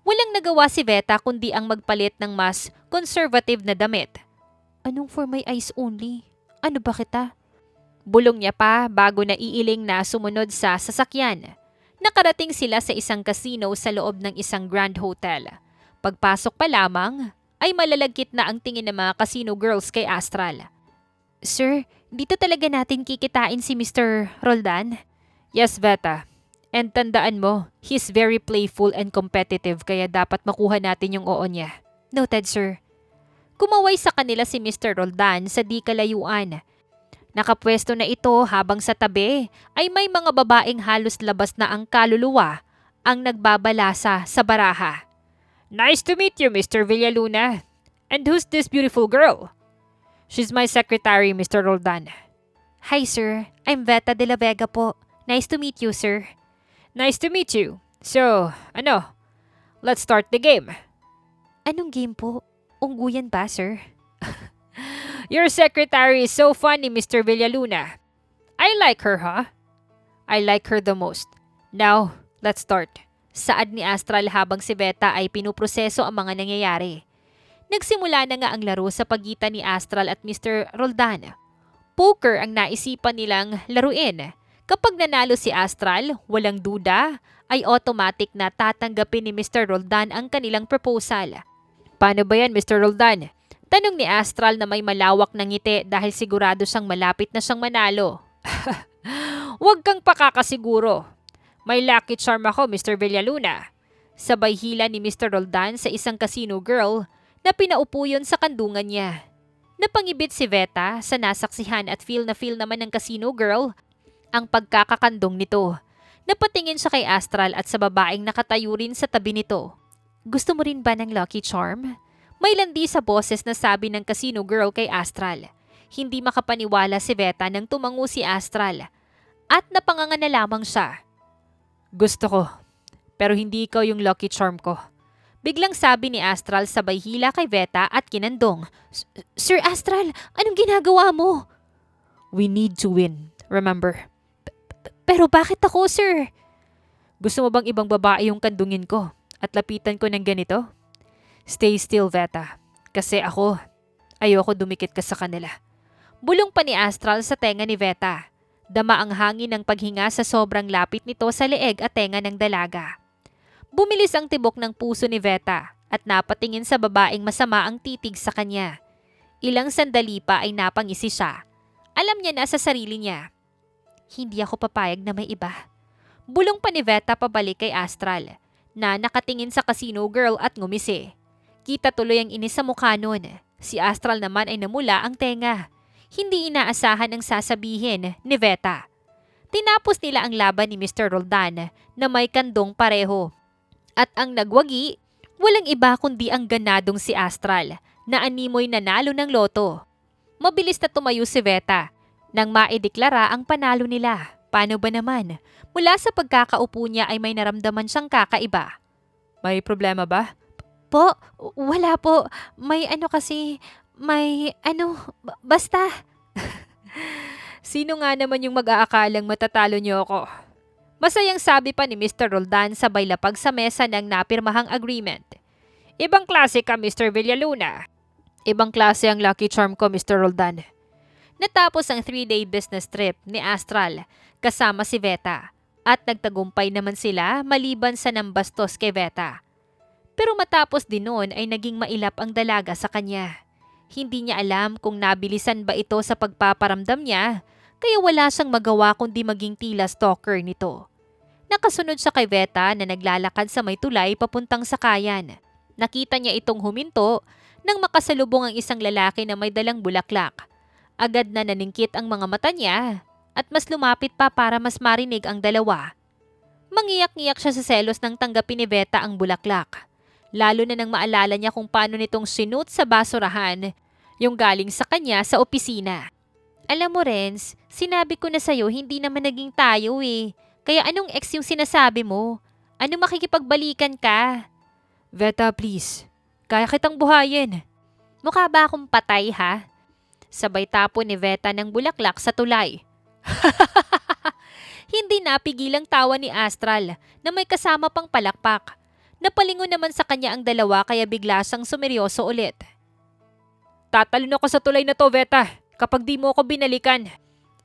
Walang nagawa si Veta kundi ang magpalit ng mas conservative na damit. Anong for my eyes only? Ano ba kita? Bulong niya pa bago naiiling na sumunod sa sasakyan. Nakarating sila sa isang casino sa loob ng isang grand hotel. Pagpasok pa lamang, ay malalagkit na ang tingin ng mga casino girls kay Astral. Sir, dito talaga natin kikitain si Mr. Roldan? Yes, Veta. And tandaan mo, he's very playful and competitive kaya dapat makuha natin yung oo niya. Noted, sir. Kumaway sa kanila si Mr. Roldan sa di kalayuan. Nakapwesto na ito habang sa tabi ay may mga babaeng halos labas na ang kaluluwa ang nagbabalasa sa baraha. Nice to meet you, Mr. Villaluna. And who's this beautiful girl? She's my secretary, Mr. Roldan. Hi, sir. I'm Veta de la Vega po. Nice to meet you, sir. Nice to meet you. So, let's start the game. Anong game po? Ungguyan ba, sir? Your secretary is so funny, Mr. Villaluna. I like her, huh? I like her the most. Now, let's start. Saad ni Astral habang si Veta ay pinuproseso ang mga nangyayari. Nagsimula na nga ang laro sa pagitan ni Astral at Mr. Roldan. Poker ang naisipan nilang laruin. Kapag nanalo si Astral, walang duda, ay automatic na tatanggapin ni Mr. Roldan ang kanilang proposal. Paano ba yan, Mr. Roldan? Tanong ni Astral na may malawak na ngiti dahil sigurado siyang malapit na siyang manalo. Huwag kang pakakasiguro. May lucky charm ako, Mr. Villaluna. Sabay hila ni Mr. Roldan sa isang casino girl na pinaupo yun sa kandungan niya. Napangibit si Veta sa nasaksihan at feel na feel naman ng casino girl ang pagkakakandong nito. Napatingin siya kay Astral at sa babaeng nakatayo rin sa tabi nito. Gusto mo rin ba ng lucky charm? May landi sa boses na sabi ng casino girl kay Astral. Hindi makapaniwala si Veta nang tumango si Astral at napanganga na lamang siya. Gusto ko, pero hindi ikaw yung lucky charm ko. Biglang sabi ni Astral sabay hila kay Veta at kinandong. Sir Astral, anong ginagawa mo? We need to win, remember? Pero bakit ako, sir? Gusto mo bang ibang babae yung kandungin ko at lapitan ko ng ganito? Stay still, Veta. Kasi ayoko dumikit ka sa kanila. Bulong pa ni Astral sa tenga ni Veta. Dama ang hangin ng paghinga sa sobrang lapit nito sa leeg at tenga ng dalaga. Bumilis ang tibok ng puso ni Veta at napatingin sa babaeng masama ang titig sa kanya. Ilang sandali pa ay napangisi siya. Alam niya na sa sarili niya. Hindi ako papayag na may iba. Bulong pa ni Veta pabalik kay Astral na nakatingin sa casino girl at ngumisi. Kita tuloy ang inis sa mukha nun. Si Astral naman ay namula ang tenga. Hindi inaasahan ang sasabihin ni Veta. Tinapos nila ang laban ni Mr. Roldan na may kandong pareho. At ang nagwagi, walang iba kundi ang ganadong si Astral na animoy nanalo ng loto. Mabilis na tumayo si Veta nang maideklara ang panalo nila. Paano ba naman? Mula sa pagkakaupo niya ay may naramdaman siyang kakaiba. May problema ba? Po, wala po. Basta. Sino nga naman yung mag-aakalang matatalo niyo ako? Masayang sabi pa ni Mr. Roldan sabay lapag sa mesa ng napirmahang agreement. Ibang klase ka, Mr. Villaluna. Ibang klase ang lucky charm ko, Mr. Roldan. Natapos ang 3-day business trip ni Astral kasama si Veta at nagtagumpay naman sila maliban sa nambastos kay Veta. Pero matapos din noon ay naging mailap ang dalaga sa kanya. Hindi niya alam kung nabilisan ba ito sa pagpaparamdam niya, kaya wala siyang magawa kundi maging tila stalker nito. Nakasunod siya kay Veta na naglalakad sa may tulay papuntang sakayan. Nakita niya itong huminto nang makasalubong ang isang lalaki na may dalang bulaklak. Agad na naningkit ang mga mata niya at mas lumapit pa para mas marinig ang dalawa. Mangiyak-ngiyak siya sa selos nang tanggapin ni Veta ang bulaklak. Lalo na nang maalala niya kung paano nitong sinut sa basurahan yung galing sa kanya sa opisina. Alam mo, Renz, sinabi ko na sa'yo hindi naman naging tayo eh. Kaya anong ex yung sinasabi mo? Ano makikipagbalikan ka? Veta, please. Kaya kitang buhayin. Mukha ba akong patay, ha? Sabay tapo ni Veta ng bulaklak sa tulay. Hindi napigilang tawa ni Astral na may kasama pang palakpak. Napalingon naman sa kanya ang dalawa kaya bigla siyang sumeryoso ulit. Tatalon ako sa tulay na to, Veta, kapag di mo ako binalikan.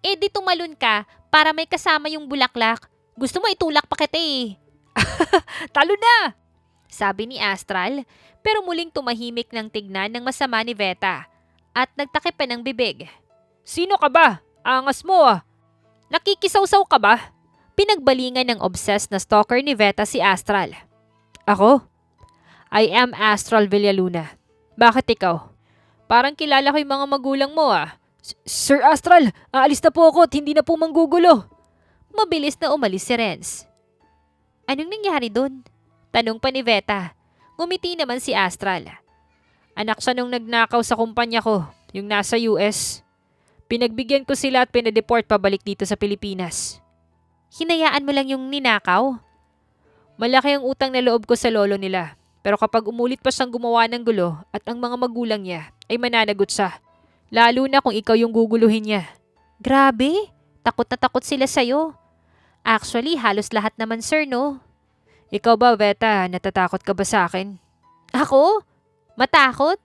Eh di tumalon ka para may kasama yung bulaklak. Gusto mo itulak pa kita eh. Talo na! Sabi ni Astral, pero muling tumahimik ng tignan ng masama ni Veta at nagtakip pa ng bibig. Sino ka ba? Angas mo ah. Nakikisawsaw ka ba? Pinagbalingan ng obsessed na stalker ni Veta si Astral. Ako? I am Astral Villaluna. Bakit ikaw? Parang kilala ko yung mga magulang mo ah. Sir Astral, aalis na po ako at hindi na po manggugulo. Mabilis na umalis si Renz. Anong nangyari dun? Tanong pa ni Veta. Ngumiti naman si Astral. Anak siya nung nagnakaw sa kumpanya ko, yung nasa US. Pinagbigyan ko sila at pinadeport pabalik dito sa Pilipinas. Hinayaan mo lang yung ninakaw? Malaki ang utang na loob ko sa lolo nila. Pero kapag umulit pa siyang gumawa ng gulo at ang mga magulang niya ay mananagot siya. Lalo na kung ikaw yung guguluhin niya. Grabe, takot na takot sila sa'yo. Actually, halos lahat naman sir, no? Ikaw ba, Veta, natatakot ka ba sa akin? Ako? Matakot?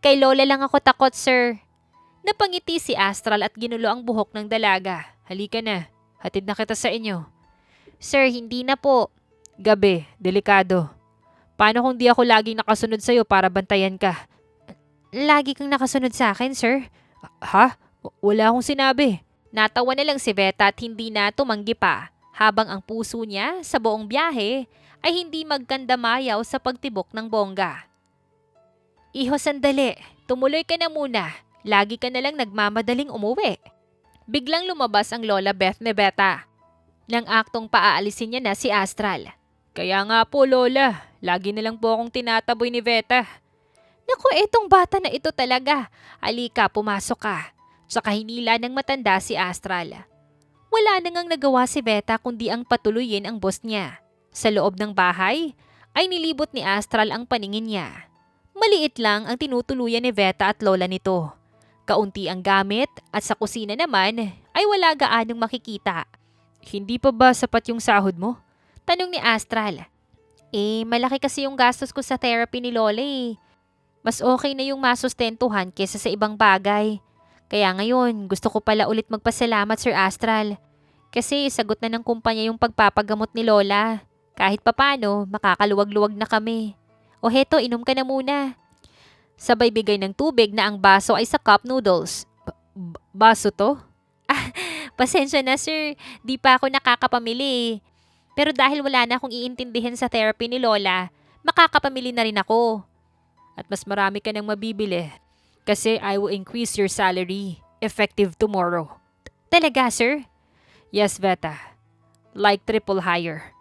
Kay Lola lang ako takot, sir. Napangiti si Astral at ginulo ang buhok ng dalaga. Halika na, hatid na kita sa inyo. Sir, hindi na po. Gabi, delikado. Paano kung di ako laging nakasunod sa'yo para bantayan ka? Lagi kang nakasunod sa akin, sir. Ha? Wala akong sinabi. Natawa na lang si Veta at hindi na tumanggi pa, habang ang puso niya sa buong biyahe ay hindi magkandamayaw sa pagtibok ng bongga. Iho, sandali. Tumuloy ka na muna. Lagi ka na lang nagmamadaling umuwi. Biglang lumabas ang Lola Beth ni Veta. Nang aktong paaalisin niya na si Astral. Kaya nga po, Lola. Lagi na lang po akong tinataboy ni Veta. Naku, etong bata na ito talaga. Halika, pumasok ka. Tsaka hinila ng matanda si Astral. Wala na ngang nagawa si Veta kundi ang patuloyin ang boss niya. Sa loob ng bahay, ay nilibot ni Astral ang paningin niya. Maliit lang ang tinutuluyan ni Veta at lola nito. Kaunti ang gamit at sa kusina naman ay wala gaanong makikita. Hindi pa ba sapat yung sahod mo? Tanong ni Astral. Malaki kasi yung gastos ko sa therapy ni Lola eh. Mas okay na yung masustentuhan kesa sa ibang bagay. Kaya ngayon, gusto ko pala ulit magpasalamat, Sir Astral. Kasi sagot na ng kumpanya yung pagpapagamot ni Lola. Kahit papano, makakaluwag-luwag na kami. O heto, inom ka na muna. Sabay bigay ng tubig na ang baso ay sa cup noodles. Baso to? Pasensya na, sir. Di pa ako nakakapamili. Pero dahil wala na akong iintindihin sa therapy ni Lola, makakapamili na rin ako. At mas marami ka nang mabibili. Kasi I will increase your salary effective tomorrow. Talaga, sir? Yes, Veta. Like triple higher.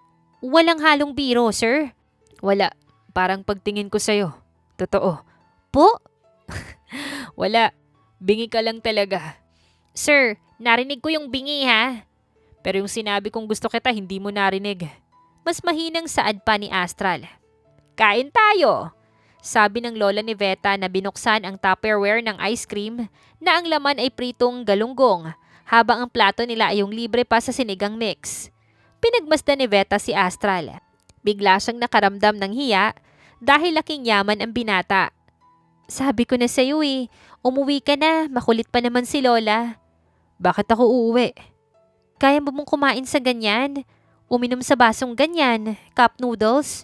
Walang halong biro, sir? Wala. Parang pagtingin ko sa'yo. Totoo. Po? Wala. Bingi ka lang talaga. Sir, narinig ko yung bingi ha. Pero yung sinabi kong gusto kita, hindi mo narinig. Mas mahinang saad pa ni Astral. Kain tayo! Sabi ng lola ni Veta na binuksan ang Tupperware ng ice cream na ang laman ay pritong galunggong habang ang plato nila ay yung libre pa sa sinigang mix. Pinagmasdan ni Veta si Astral. Bigla siyang nakaramdam ng hiya dahil laking yaman ang binata. Sabi ko na sa'yo umuwi ka na, makulit pa naman si Lola. Bakit ako uuwi? Kaya mo mong kumain sa ganyan? Uminom sa basong ganyan, cup noodles?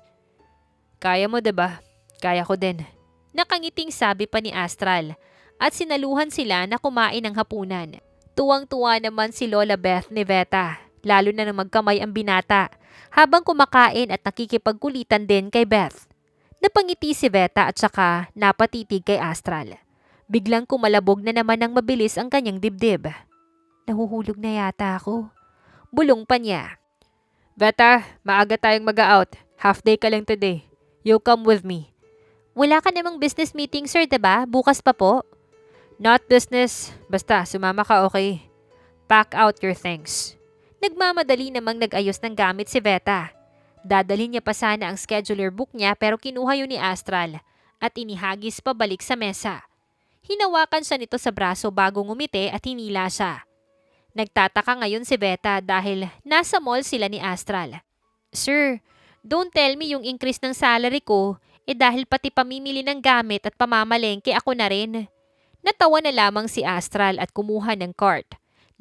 Kaya mo, diba? Kaya ko din. Nakangiting sabi pa ni Astral at sinaluhan sila na kumain ng hapunan. Tuwang-tuwa naman si Lola Beth ni Veta, lalo na nang magkamay ang binata, habang kumakain at nakikipagkulitan din kay Beth. Napangiti si Veta at saka napatitig kay Astral. Biglang kumalabog na naman ng mabilis ang kanyang dibdib. Nahuhulog na yata ako. Bulong pa niya. Veta, maaga tayong mag-out. Half day ka lang today. You come with me. Wala ka namang business meeting, sir, diba? Bukas pa po. Not business. Basta, sumama ka, okay? Pack out your things. Nagmamadali namang nag-ayos ng gamit si Veta. Dadalhin niya pa sana ang scheduler book niya pero kinuha yun ni Astral at inihagis pabalik sa mesa. Hinawakan siya nito sa braso bago ngumiti at hinila siya. Nagtataka ngayon si Veta dahil nasa mall sila ni Astral. Sir, don't tell me yung increase ng salary ko dahil pati pamimili ng gamit at pamamalengke ako na rin. Natawa na lamang si Astral at kumuha ng cart.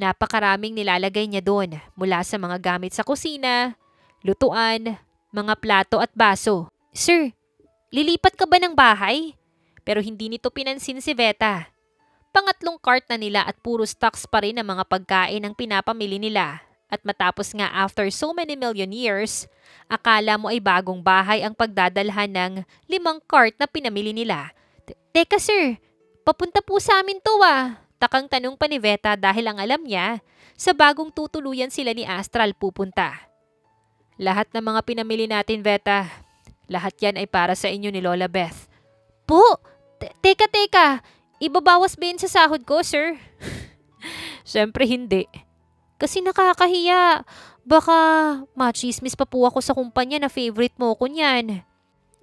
Napakaraming nilalagay niya doon mula sa mga gamit sa kusina, lutuan, mga plato at baso. Sir, lilipat ka ba ng bahay? Pero hindi nito pinansin si Veta. Pangatlong cart na nila at puro stocks pa rin ang mga pagkain ang pinapamili nila. At matapos nga after so many million years, akala mo ay bagong bahay ang pagdadalhan ng 5 cart na pinamili nila. Teka sir, papunta po sa amin to ah. Takang tanong pa ni Veta dahil ang alam niya, sa bagong tutuluyan sila ni Astral pupunta. Lahat ng mga pinamili natin, Veta, lahat yan ay para sa inyo ni Lola Beth. Po, teka, ibabawas ba yun sa sahod ko, sir? Siyempre hindi. Kasi nakakahiya. Baka machismis pa po ako sa kumpanya na favorite mo ko niyan.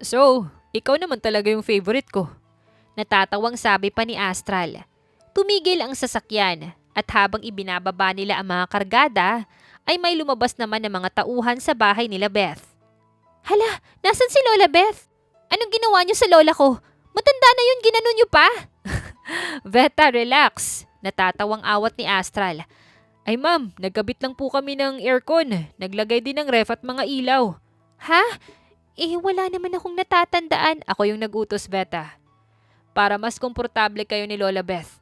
So, ikaw naman talaga yung favorite ko. Natatawang sabi pa ni Astral. Tumigil ang sasakyan at habang ibinababa nila ang mga kargada, ay may lumabas naman ng mga tauhan sa bahay nila Beth. Hala, nasan si Lola Beth? Anong ginawa niyo sa lola ko? Matanda na yun, ginanon niyo pa? Veta, relax. Natatawang awat ni Astral. Ay ma'am, nagkabit lang po kami ng aircon. Naglagay din ng ref at mga ilaw. Ha? Wala naman akong natatandaan. Ako yung nagutos, Veta. Para mas komportable kayo ni Lola Beth.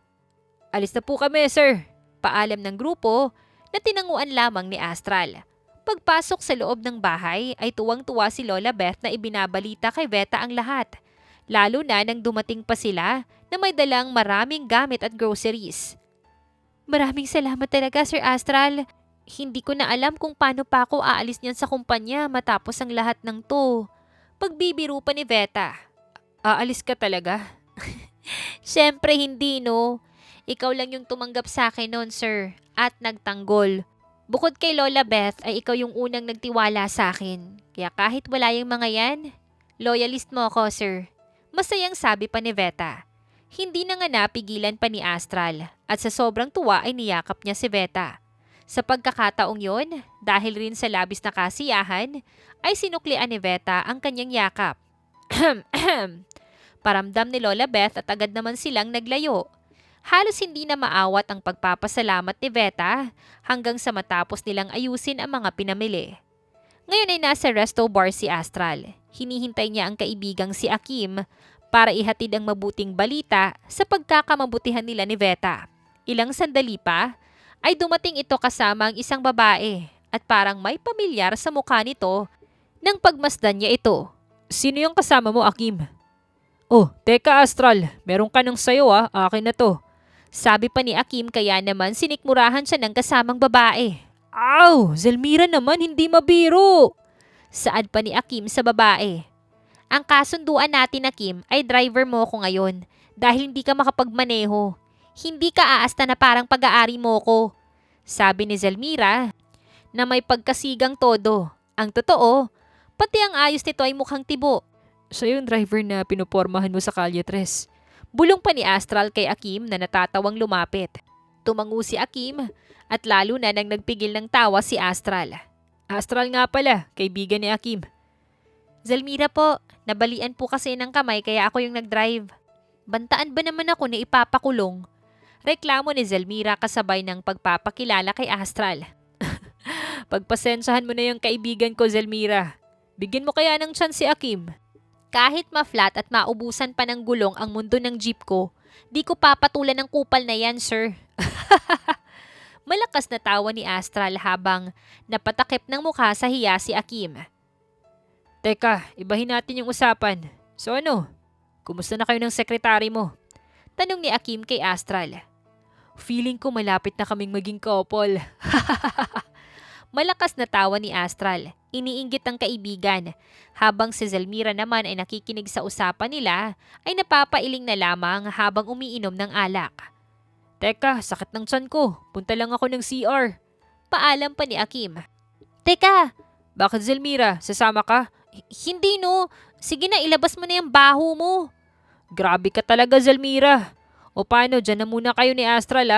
Alis na po kami, sir. Paalam ng grupo na tinanguan lamang ni Astral. Pagpasok sa loob ng bahay ay tuwang-tuwa si Lola Beth na ibinabalita kay Veta ang lahat. Lalo na nang dumating pa sila na may dalang maraming gamit at groceries. Maraming salamat talaga, Sir Astral. Hindi ko na alam kung paano pa ako aalis niyan sa kumpanya matapos ang lahat ng to. Pagbibiro pa ni Veta. Aalis ka talaga? Siyempre hindi, no. Ikaw lang yung tumanggap sa akin noon, sir, at nagtanggol. Bukod kay Lola Beth ay ikaw yung unang nagtiwala sa akin. Kaya kahit wala yung mga yan, loyalist mo ako, sir. Masayang sabi pa ni Veta. Hindi na nga napigilan pa ni Astral at sa sobrang tuwa ay niyakap niya si Veta. Sa pagkakataong yon, dahil rin sa labis na kasiyahan, ay sinuklian ni Veta ang kanyang yakap. Paramdam ni Lola Beth at agad naman silang naglayo. Halos hindi na maawat ang pagpapasalamat ni Veta hanggang sa matapos nilang ayusin ang mga pinamili. Ngayon ay nasa resto bar si Astral. Hinihintay niya ang kaibigang si Akim para ihatid ang mabuting balita sa pagkakamabutihan nila ni Veta. Ilang sandali pa ay dumating ito kasama ang isang babae at parang may pamilyar sa mukha nito nang pagmasdan niya ito. Sino yung kasama mo, Akim? Oh, teka Astral, meron ka ng sayo akin na to. Sabi pa ni Akim kaya naman sinikmurahan siya ng kasamang babae. Aw, Zelmira naman hindi mabiro. Saad pa ni Akim sa babae. Ang kasunduan natin, Akim, ay driver mo ko ngayon dahil hindi ka makapagmaneho. Hindi ka aasta na parang pag-aari mo ko. Sabi ni Zelmira na may pagkasigang todo. Ang totoo, pati ang ayos nito ay mukhang tibo. Siya yung driver na pinupormahan mo sa Kalye 3. Bulong pa ni Astral kay Akim na natatawang lumapit. Tumangu si Akim at lalo na nang nagpigil ng tawa si Astral. Astral nga pala, kaibigan ni Akim. Zelmira po, nabalian po kasi ng kamay kaya ako yung nag-drive. Bantaan ba naman ako na ipapakulong? Reklamo ni Zelmira kasabay ng pagpapakilala kay Astral. Pagpasensyahan mo na yung kaibigan ko, Zelmira. Bigyan mo kaya ng chance si Akim. Kahit ma-flat at maubusan pa ng gulong ang mundo ng jeep ko, di ko papatulan ng kupal na yan, sir. Malakas na tawa ni Astral habang napatakip ng mukha sa hiya si Akim. Teka, ibahin natin yung usapan. So ano? Kumusta na kayo ng sekretary mo? Tanong ni Akim kay Astral. Feeling ko malapit na kaming maging couple. Malakas na tawa ni Astral. Iniinggit ang kaibigan. Habang si Zelmira naman ay nakikinig sa usapan nila, ay napapailing na lamang habang umiinom ng alak. Teka, sakit ng tiyan ko. Punta lang ako ng CR. Paalam pa ni Akim. Teka! Bakit Zelmira? Sasama ka? Hindi no. Sige na, ilabas mo na yung baho mo. Grabe ka talaga, Zelmira. O paano, dyan na muna kayo ni Astral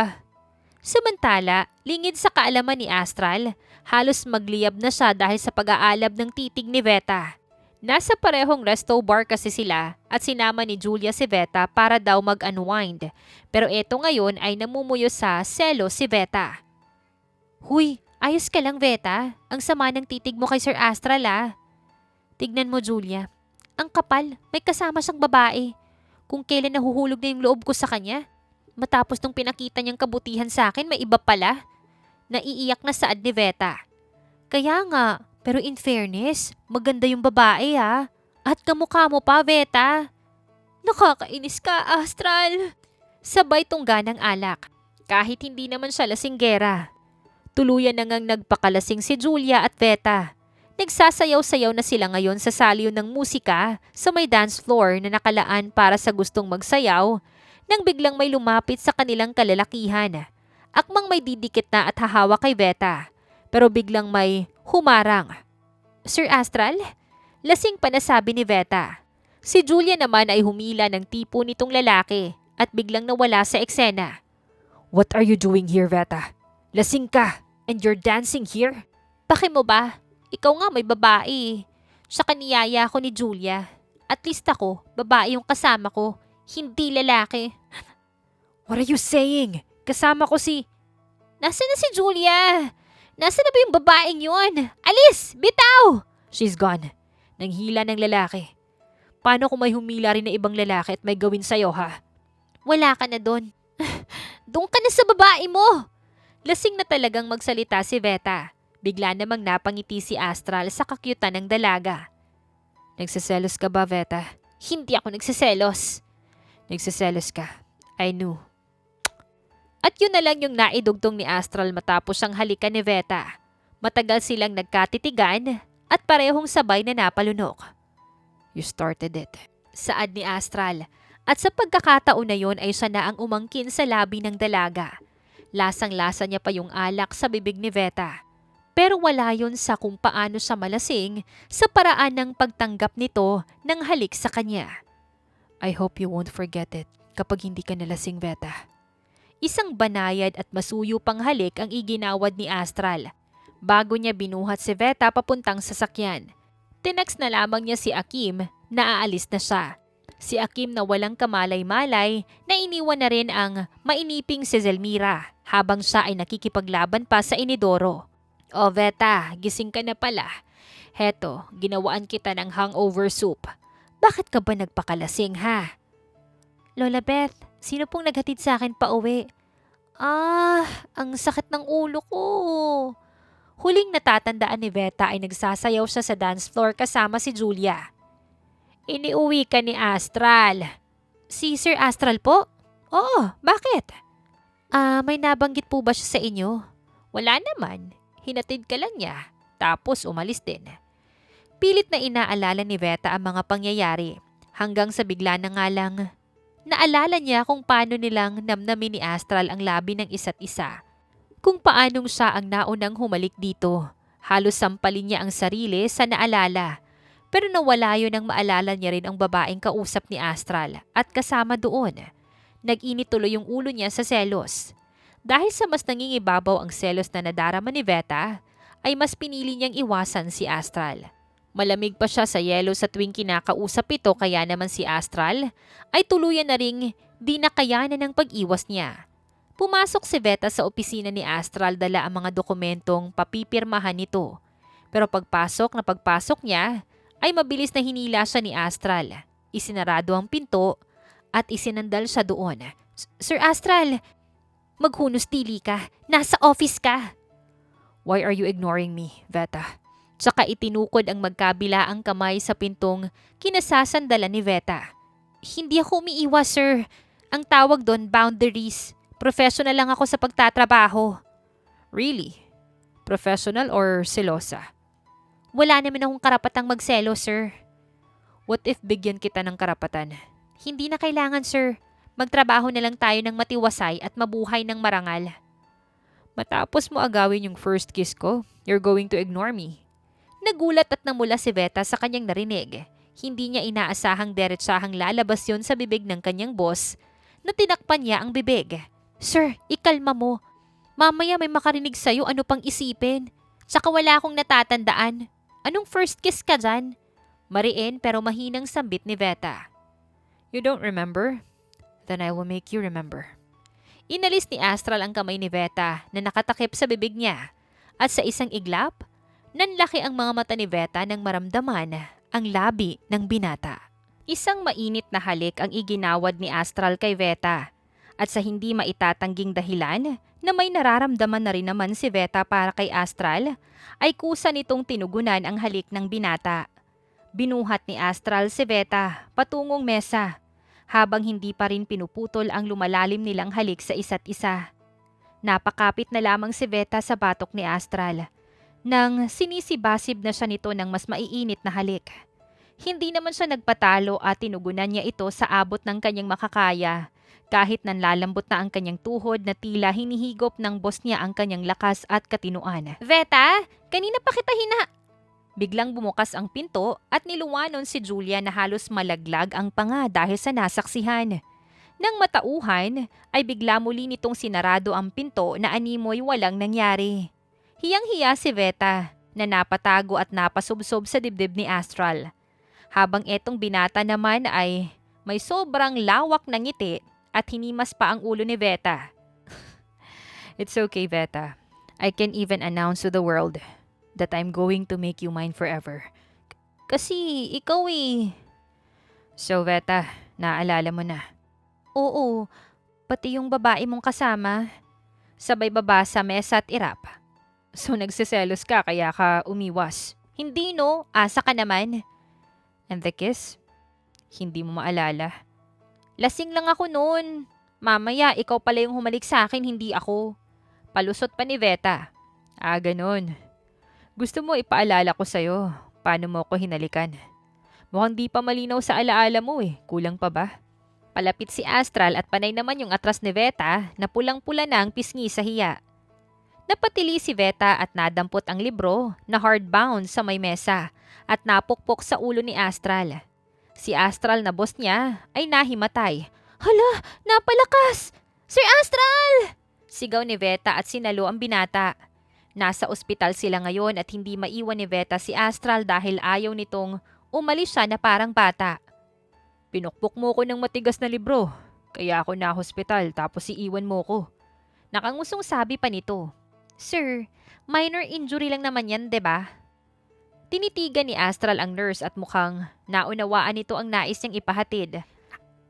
Samantala, lingid sa kaalaman ni Astral, halos magliyab na siya dahil sa pag-aalab ng titig ni Veta. Nasa parehong resto bar kasi sila at sinama ni Julia si Veta para daw mag-unwind. Pero eto ngayon ay namumuyo sa selo si Veta. Huy, ayos ka lang, Veta. Ang sama ng titig mo kay Sir Astral, ah. Tignan mo, Julia. Ang kapal, may kasama siyang babae. Kung kailan nahuhulog na yung loob ko sa kanya. Matapos nung pinakita niyang kabutihan sa akin, may iba pala. Naiiyak na saad ni Veta. Kaya nga, pero in fairness, maganda yung babae, ah. At kamukha mo pa, Veta. Nakakainis ka, Astral. Sabay tungga ng alak. Kahit hindi naman siya lasinggera. Tuluyan na ngang nagpakalasing si Julia at Veta. Nagsasayaw-sayaw na sila ngayon sa saliw ng musika sa may dance floor na nakalaan para sa gustong magsayaw nang biglang may lumapit sa kanilang kalalakihan. Akmang may didikit na at hahawa kay Veta, pero biglang may humarang. Sir Astral? Lasing pa na sabi ni Veta. Si Julia naman ay humila ng tipo nitong lalaki at biglang nawala sa eksena. What are you doing here, Veta? Lasing ka and you're dancing here? Paki mo ba? Ikaw nga may babae. Saka niyaya ko ni Julia. At least ako, babae yung kasama ko, hindi lalaki. What are you saying? Kasama ko si... Nasaan na si Julia? Nasaan na ba yung babaeng yun? Alis! Bitaw! She's gone. Nanghila ng lalaki. Paano kung may humila rin na ibang lalaki at may gawin sa'yo, ha? Wala ka na doon. Doon ka na sa babae mo! Lasing na talagang magsalita si Veta. Bigla namang napangiti si Astral sa kakyutan ng dalaga. Nagsiselos ka ba, Veta? Hindi ako nagsiselos. Nagsiselos ka. I knew. At yun na lang yung naidugtong ni Astral matapos ang halikan ni Veta. Matagal silang nagkatitigan at parehong sabay na napalunok. You started it. Saad ni Astral. At sa pagkakataon na yon ay siya na ang umangkin sa labi ng dalaga. Lasang-lasa niya pa yung alak sa bibig ni Veta. Pero wala yun sa kung paano siya malasing sa paraan ng pagtanggap nito ng halik sa kanya. I hope you won't forget it kapag hindi ka nalasing, Veta. Isang banayad at masuyo pang halik ang iginawad ni Astral. Bago niya binuhat si Veta papuntang sasakyan. Tinext na lamang niya si Akim na aalis na siya. Si Akim na walang kamalay-malay na iniwan na rin ang mainiping si Zelmira habang siya ay nakikipaglaban pa sa inidoro. O Veta, gising ka na pala. Heto, ginawaan kita ng hangover soup. Bakit ka ba nagpakalasing ha? Lola Beth, sino pong naghatid sa akin pa uwi? Ang sakit ng ulo ko. Huling natatandaan ni Veta ay nagsasayaw siya sa dance floor kasama si Julia. Iniuwi ka ni Astral. Si Sir Astral po? Oo, bakit? May nabanggit po ba siya sa inyo? Wala naman. Hinatid ka lang niya. Tapos umalis din. Pilit na inaalala ni Veta ang mga pangyayari. Hanggang sa bigla na nga lang, naalala niya kung paano nilang namnamin ni Astral ang labi ng isa't isa. Kung paanong siya ang naunang humalik dito. Halos sampalin niya ang sarili sa naalala. Pero nawala yun ang maalala niya rin ang babaeng kausap ni Astral at kasama doon. Nag-init tuloy yung ulo niya sa selos. Dahil sa mas nangingibabaw ang selos na nadarama ni Veta, ay mas pinili niyang iwasan si Astral. Malamig pa siya sa yelo sa tuwing kinakausap ito kaya naman si Astral ay tuluyan na ring di nakayanan ng pag-iwas niya. Pumasok si Veta sa opisina ni Astral dala ang mga dokumentong papipirmahan nito. Pero pagpasok niya, ay mabilis na hinila siya ni Astral. Isinarado ang pinto at isinandal siya doon. Sir Astral, maghunos dili ka. Nasa office ka. Why are you ignoring me, Veta? Tsaka itinukod ang magkabila ang kamay sa pintong kinasasandalan ni Veta. Hindi ako umiiwas, sir. Ang tawag doon, boundaries. Professional lang ako sa pagtatrabaho. Really? Professional or selosa? Wala naman akong karapatang magselo, sir. What if bigyan kita ng karapatan? Hindi na kailangan, sir. Magtrabaho na lang tayo ng matiwasay at mabuhay ng marangal. Matapos mo agawin yung first kiss ko, you're going to ignore me. Nagulat at namula si Veta sa kanyang narinig. Hindi niya inaasahang diretsahang lalabas yon sa bibig ng kanyang boss na tinakpan niya ang bibig. Sir, ikalma mo. Mamaya may makarinig sa'yo ano pang isipin. Tsaka wala akong natatandaan. Anong first kiss ka dyan? Mariin pero mahinang sambit ni Veta. You don't remember? Then I will make you remember. Inalis ni Astral ang kamay ni Veta na nakatakip sa bibig niya at sa isang iglap, nanlaki ang mga mata ni Veta nang maramdaman ang labi ng binata. Isang mainit na halik ang iginawad ni Astral kay Veta at sa hindi maitatangging dahilan na may nararamdaman na rin naman si Veta para kay Astral ay kusa nitong tinugunan ang halik ng binata. Binuhat ni Astral si Veta patungong mesa habang hindi pa rin pinuputol ang lumalalim nilang halik sa isa't isa. Napakapit na lamang si Veta sa batok ni Astral nang sinisibasib na siya nito ng mas maiinit na halik. Hindi naman siya nagpatalo at tinugunan niya ito sa abot ng kanyang makakaya kahit nanlalambot na ang kanyang tuhod na tila hinihigop ng boss niya ang kanyang lakas at katinuan. Veta, kanina pa kita Biglang bumukas ang pinto at niluwanon si Julia na halos malaglag ang panga dahil sa nasaksihan. Nang matauhan, ay bigla muli nitong sinarado ang pinto na animoy walang nangyari. Hiyang-hiya si Veta na napatago at napasubsob sa dibdib ni Astral. Habang etong binata naman ay may sobrang lawak na ngiti at hinimas pa ang ulo ni Veta. It's okay, Veta. I can even announce to the world that I'm going to make you mine forever. Kasi ikaw eh. So Veta, naalala mo na? Oo, pati yung babae mong kasama. Sabay baba sa mesa at irap. So nagsiselos ka kaya ka umiwas. Hindi no, asa ka naman. And the kiss? Hindi mo maalala. Lasing lang ako noon. Mamaya, ikaw pala yung humalik sa akin, hindi ako. Palusot pa ni Veta. Ah, ganun. Gusto mo ipaalala ko sa'yo, paano mo ako hinalikan? Mukhang di pa malinaw sa alaala mo eh, kulang pa ba? Palapit si Astral at panay naman yung atras ni Veta na pulang-pula na ang pisngi sa hiya. Napatili si Veta at nadampot ang libro na hardbound sa may mesa at napukpok sa ulo ni Astral. Si Astral na boss niya ay nahimatay. Hala, napalakas! Sir Astral! Sigaw ni Veta at sinalo ang binata. Nasa ospital sila ngayon at hindi maiwan ni Veta si Astral dahil ayaw nitong umalis siya na parang bata. Pinukpok mo ko ng matigas na libro, kaya ako na hospital tapos iiwan mo ko. Nakangusong sabi pa nito. Sir, minor injury lang naman yan, 'di ba? Tinitigan ni Astral ang nurse at mukhang naunawaan nito ang nais niyang ipahatid.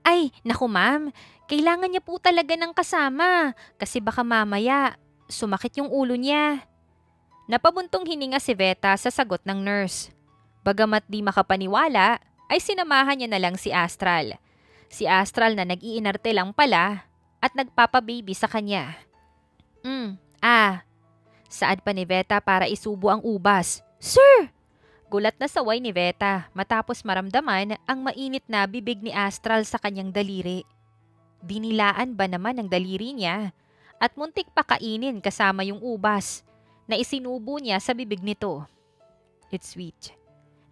Ay, naku ma'am, kailangan niya po talaga ng kasama kasi baka mamaya sumakit yung ulo niya. Napabuntong hininga si Veta sa sagot ng nurse. Bagamat di makapaniwala, ay sinamahan niya na lang si Astral. Si Astral na nag-iinarte lang pala at nagpapababy sa kanya. Saad pa ni Veta para isubo ang ubas. Sir! Gulat na saway ni Veta matapos maramdaman ang mainit na bibig ni Astral sa kanyang daliri. Dinilaan ba naman ang daliri niya at muntik pa kainin kasama yung ubas na isinubo niya sa bibig nito. It's sweet.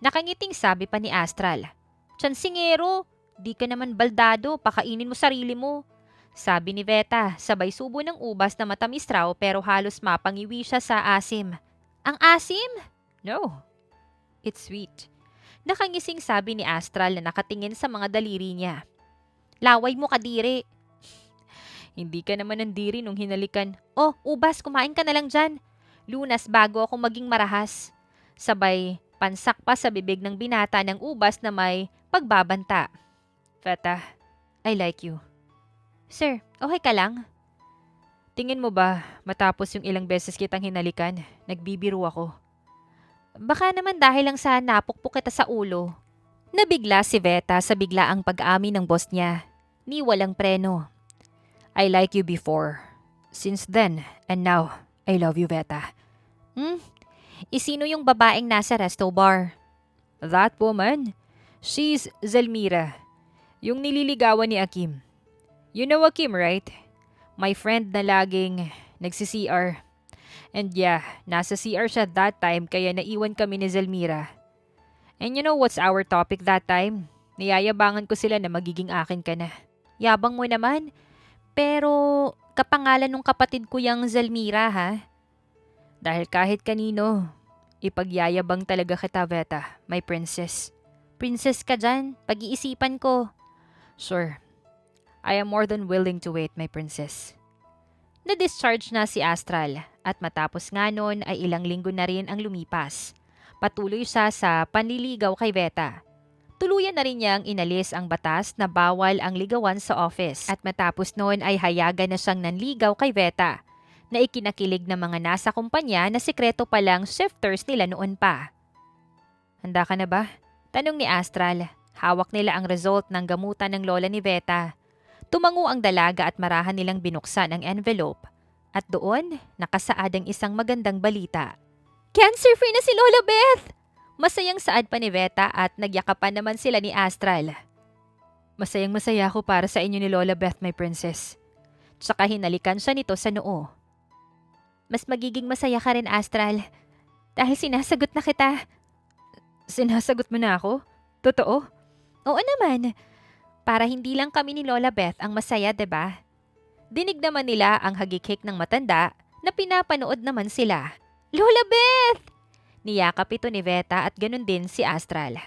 Nakangiting sabi pa ni Astral. Tiyansingero, di ka naman baldado, pakainin mo sarili mo. Sabi ni Veta, sabay subo ng ubas na matamis raw pero halos mapangiwi siya sa asim. Ang asim? No. It's sweet. Nakangising sabi ni Astral na nakatingin sa mga daliri niya. Laway mo kadiri. Hindi ka naman nandiri nung hinalikan. Oh, ubas, kumain ka na lang dyan. Lunas bago ako maging marahas. Sabay, pansak pa sa bibig ng binata ng ubas na may pagbabanta. Veta, I like you. Sir, okay ka lang? Tingin mo ba, matapos yung ilang beses kitang hinalikan, nagbibiro ako? Baka naman dahil lang sa napukpok kita sa ulo. Nabigla si Veta sa biglaang pag-amin ng boss niya. Ni walang preno. I like you before. Since then, and now, I love you, Veta. Isino yung babaeng nasa resto bar? That woman? She's Zelmira. Yung nililigawan ni Akim. You know Akim, right? My friend na laging nagsi-CR. And yeah, nasa CR siya that time kaya naiwan kami ni Zelmira. And you know what's our topic that time? Niyayabangan ko sila na magiging akin ka na. Yabang mo naman. Pero kapangalan ng kapatid ko yung Zelmira ha? Dahil kahit kanino, ipagyayabang talaga kita, Veta, my princess. Princess ka dyan, pag-iisipan ko. Sure, I am more than willing to wait, my princess. Na-discharge na si Astral at matapos nga nun ay ilang linggo na rin ang lumipas. Patuloy siya sa panliligaw kay Veta. Tuluyan na rin niyang inalis ang batas na bawal ang ligawan sa office at matapos noon ay hayagan na siyang nanligaw kay Veta na ikinakilig ng mga nasa kumpanya na sikreto palang shifters nila noon pa. Handa ka na ba? Tanong ni Astral. Hawak nila ang result ng gamutan ng lola ni Veta. Tumango ang dalaga at marahan nilang binuksan ang envelope at doon nakasaad ang isang magandang balita. Cancer-free na si Lola Beth! Masayang saad pa ni Veta at nagyakapan naman sila ni Astral. Masayang masaya ako para sa inyo ni Lola Beth, my princess. Tsaka hinalikan siya nito sa noo. Mas magiging masaya ka rin, Astral. Dahil sinasagot na kita. Sinasagot mo na ako? Totoo? Oo naman. Para hindi lang kami ni Lola Beth ang masaya, 'di ba? Dinig naman nila ang hagikik ng matanda na pinapanood naman sila. Lola Beth! Niyakap ito ni Veta at ganun din si Astral.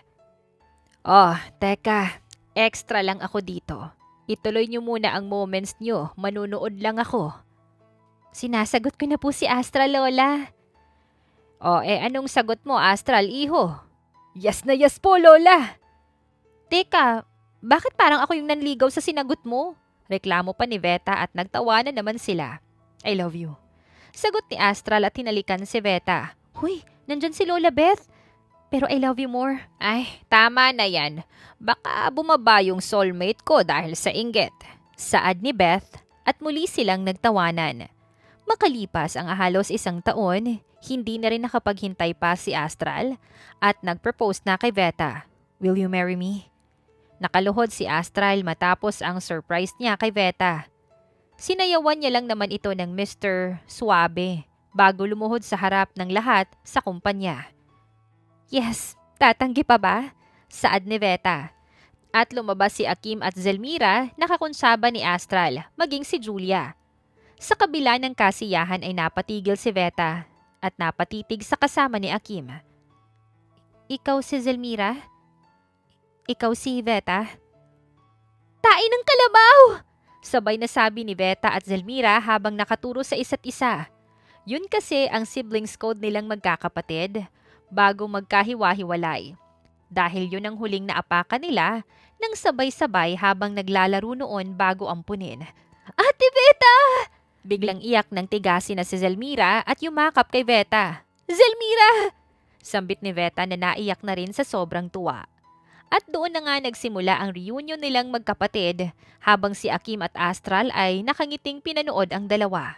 Oh, teka. Extra lang ako dito. Ituloy niyo muna ang moments niyo. Manunood lang ako. Sinasagot ko na po si Astral, Lola. Oh, anong sagot mo, Astral, iho? Yes na yes po, Lola. Teka, bakit parang ako yung nanligaw sa sinagot mo? Reklamo pa ni Veta at nagtawanan naman sila. I love you. Sagot ni Astral at hinalikan si Veta. Huy, nandyan si Lola Beth. Pero I love you more. Ay, tama na yan. Baka bumaba yung soulmate ko dahil sa inggit. Saad ni Beth at muli silang nagtawanan. Makalipas ang halos isang taon, hindi na rin nakapaghintay pa si Astral at nagpropose na kay Veta. Will you marry me? Nakaluhod si Astral matapos ang surprise niya kay Veta. Sinayawan niya lang naman ito ng Mr. Suabe bago lumuhod sa harap ng lahat sa kumpanya. Yes, tatanggi pa ba? Saad ni Veta. At lumabas si Akim at Zelmira, nakakonsaba ni Astral, maging si Julia. Sa kabila ng kasiyahan ay napatigil si Veta at napatitig sa kasama ni Akim. Ikaw si Zelmira? Ikaw si Veta? Tain ng kalabaw! Sabay na sabi ni Veta at Zelmira habang nakaturo sa isa't isa. Yun kasi ang siblings code nilang magkakapatid bago magkahiwa-hiwalay. Dahil yun ang huling naapakan nila nang sabay-sabay habang naglalaro noon bago ampunin. Ate Veta! Biglang iyak ng tigasin na si Zelmira at yumakap kay Veta. Zelmira! Sambit ni Veta na naiyak na rin sa sobrang tuwa. At doon na nga nagsimula ang reunion nilang magkapatid habang si Akim at Astral ay nakangiting pinanood ang dalawa.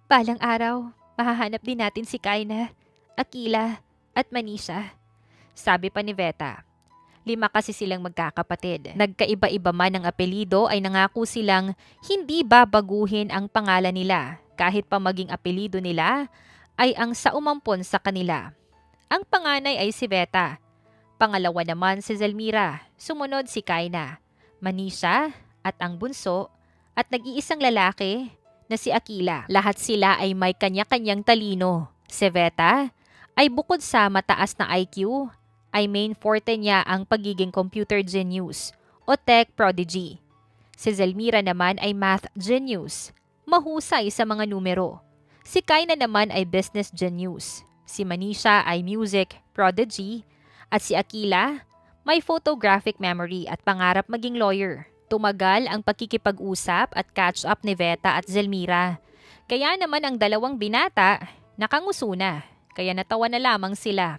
Balang araw, mahahanap din natin si Kaina, Akila at Manisha. Sabi pa ni Veta. 5 kasi silang magkakapatid. Nagkaiba-iba man ang apelido ay nangako silang hindi babaguhin ang pangalan nila kahit pa maging apelido nila ay ang sa umampon sa kanila. Ang panganay ay si Veta. Pangalawa naman si Zelmira, sumunod si Kaina, Manisha at ang bunso at nag-iisang lalaki na si Akila. Lahat sila ay may kanya-kanyang talino. Si Veta ay bukod sa mataas na IQ, ay main forte niya ang pagiging computer genius o tech prodigy. Si Zelmira naman ay math genius, mahusay sa mga numero. Si Kaina naman ay business genius. Si Manisha ay music prodigy. At si Akila, may photographic memory at pangarap maging lawyer. Tumagal ang pakikipag-usap at catch-up ni Veta at Zelmira. Kaya naman ang dalawang binata, nakanguso na, kaya natawa na lamang sila.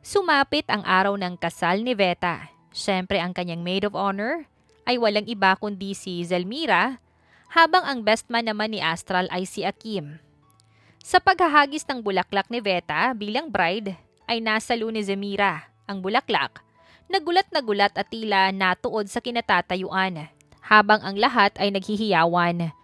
Sumapit ang araw ng kasal ni Veta. Siyempre ang kanyang maid of honor ay walang iba kundi si Zelmira, habang ang best man naman ni Astral ay si Akim. Sa paghahagis ng bulaklak ni Veta bilang bride, ay nasalo ni Zelmira ang bulaklak. Nagulat na gulat at tila natuod sa kinatatayuan, habang ang lahat ay naghihiyawan.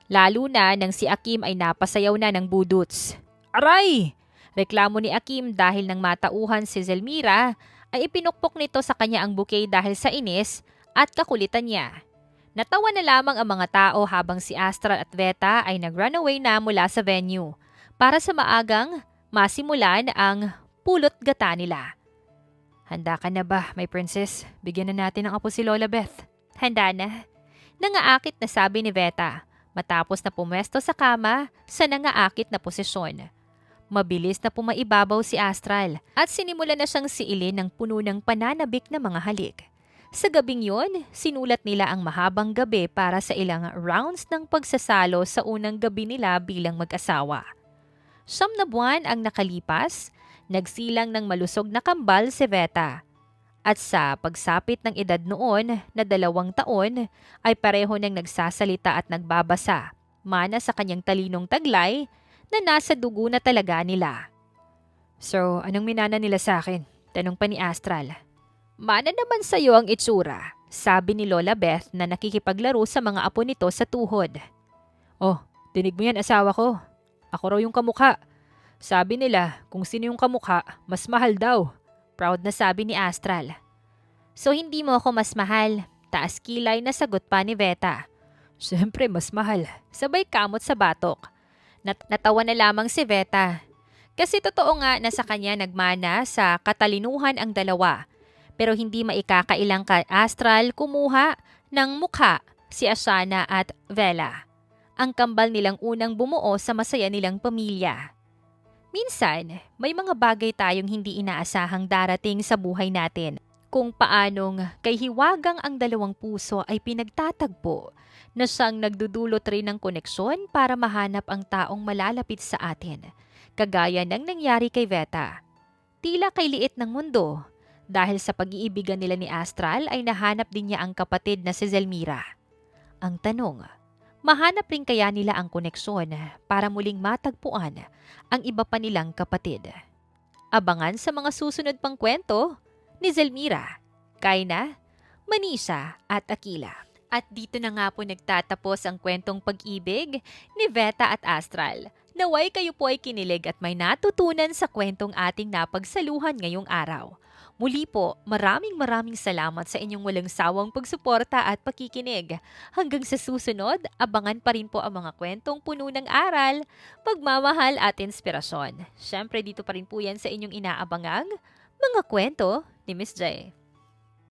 Lalo na nang si Akim ay napasayaw na ng budots. Aray! Reklamo ni Akim dahil nang matauhan si Zelmira, ay ipinukpok nito sa kanya ang bouquet dahil sa inis at kakulitan niya. Natawa na lamang ang mga tao habang si Astral at Veta ay nag-runaway na mula sa venue para sa maagang masimulan ang pulot gata nila. Handa ka na ba, my princess? Bigyan na natin ng apo si Lola Beth. Handa na. Nangaakit na sabi ni Veta. Matapos na pumwesto sa kama sa nangaakit na posisyon. Mabilis na pumaibabaw si Astral at sinimula na siyang siilin ng puno ng pananabik na mga halik. Sa gabing yon, sinulat nila ang mahabang gabi para sa ilang rounds ng pagsasalo sa unang gabi nila bilang mag-asawa. 9 na buwan ang nakalipas, nagsilang ng malusog na kambal si Veta. At sa pagsapit ng edad noon na 2 taon, ay pareho nang nagsasalita at nagbabasa, mana sa kanyang talinong taglay na nasa dugo na talaga nila. So, anong minana nila sa akin? Tanong pa ni Astral. Mana naman sa'yo ang itsura, sabi ni Lola Beth na nakikipaglaro sa mga apo nito sa tuhod. Oh, dinig mo yan asawa ko. Ako raw yung kamukha. Sabi nila kung sino yung kamukha, mas mahal daw. Proud na sabi ni Astral. So hindi mo ako mas mahal, taas kilay na sagot pa ni Veta. Siyempre mas mahal. Sabay kamot sa batok. Natawa na lamang si Veta. Kasi totoo nga na sa kanya nagmana sa katalinuhan ang dalawa. Pero hindi maikakailang ka Astral kumuha ng mukha si Ashana at Vela. Ang kambal nilang unang bumuo sa masaya nilang pamilya. Minsan, may mga bagay tayong hindi inaasahang darating sa buhay natin. Kung paanong kay hiwagang ang dalawang puso ay pinagtatagpo na siyang nagdudulot rin ng koneksyon para mahanap ang taong malalapit sa atin. Kagaya ng nangyari kay Veta. Tila kay liit ng mundo. Dahil sa pag-iibigan nila ni Astral ay nahanap din niya ang kapatid na si Zelmira. Ang tanong, mahanap rin kaya nila ang koneksyon para muling matagpuan ang iba pa nilang kapatid? Abangan sa mga susunod pang kwento ni Zelmira, Kaina, Manisha at Akila. At dito na nga po nagtatapos ang kwentong pag-ibig ni Veta at Astral. Naway kayo po ay kinilig at may natutunan sa kwentong ating napagsaluhan ngayong araw. Muli po, maraming salamat sa inyong walang sawang pagsuporta at pakikinig. Hanggang sa susunod, abangan pa rin po ang mga kwentong puno ng aral, pagmamahal at inspirasyon. Siyempre dito pa rin po yan sa inyong inaabangang mga kwento ni Miss J.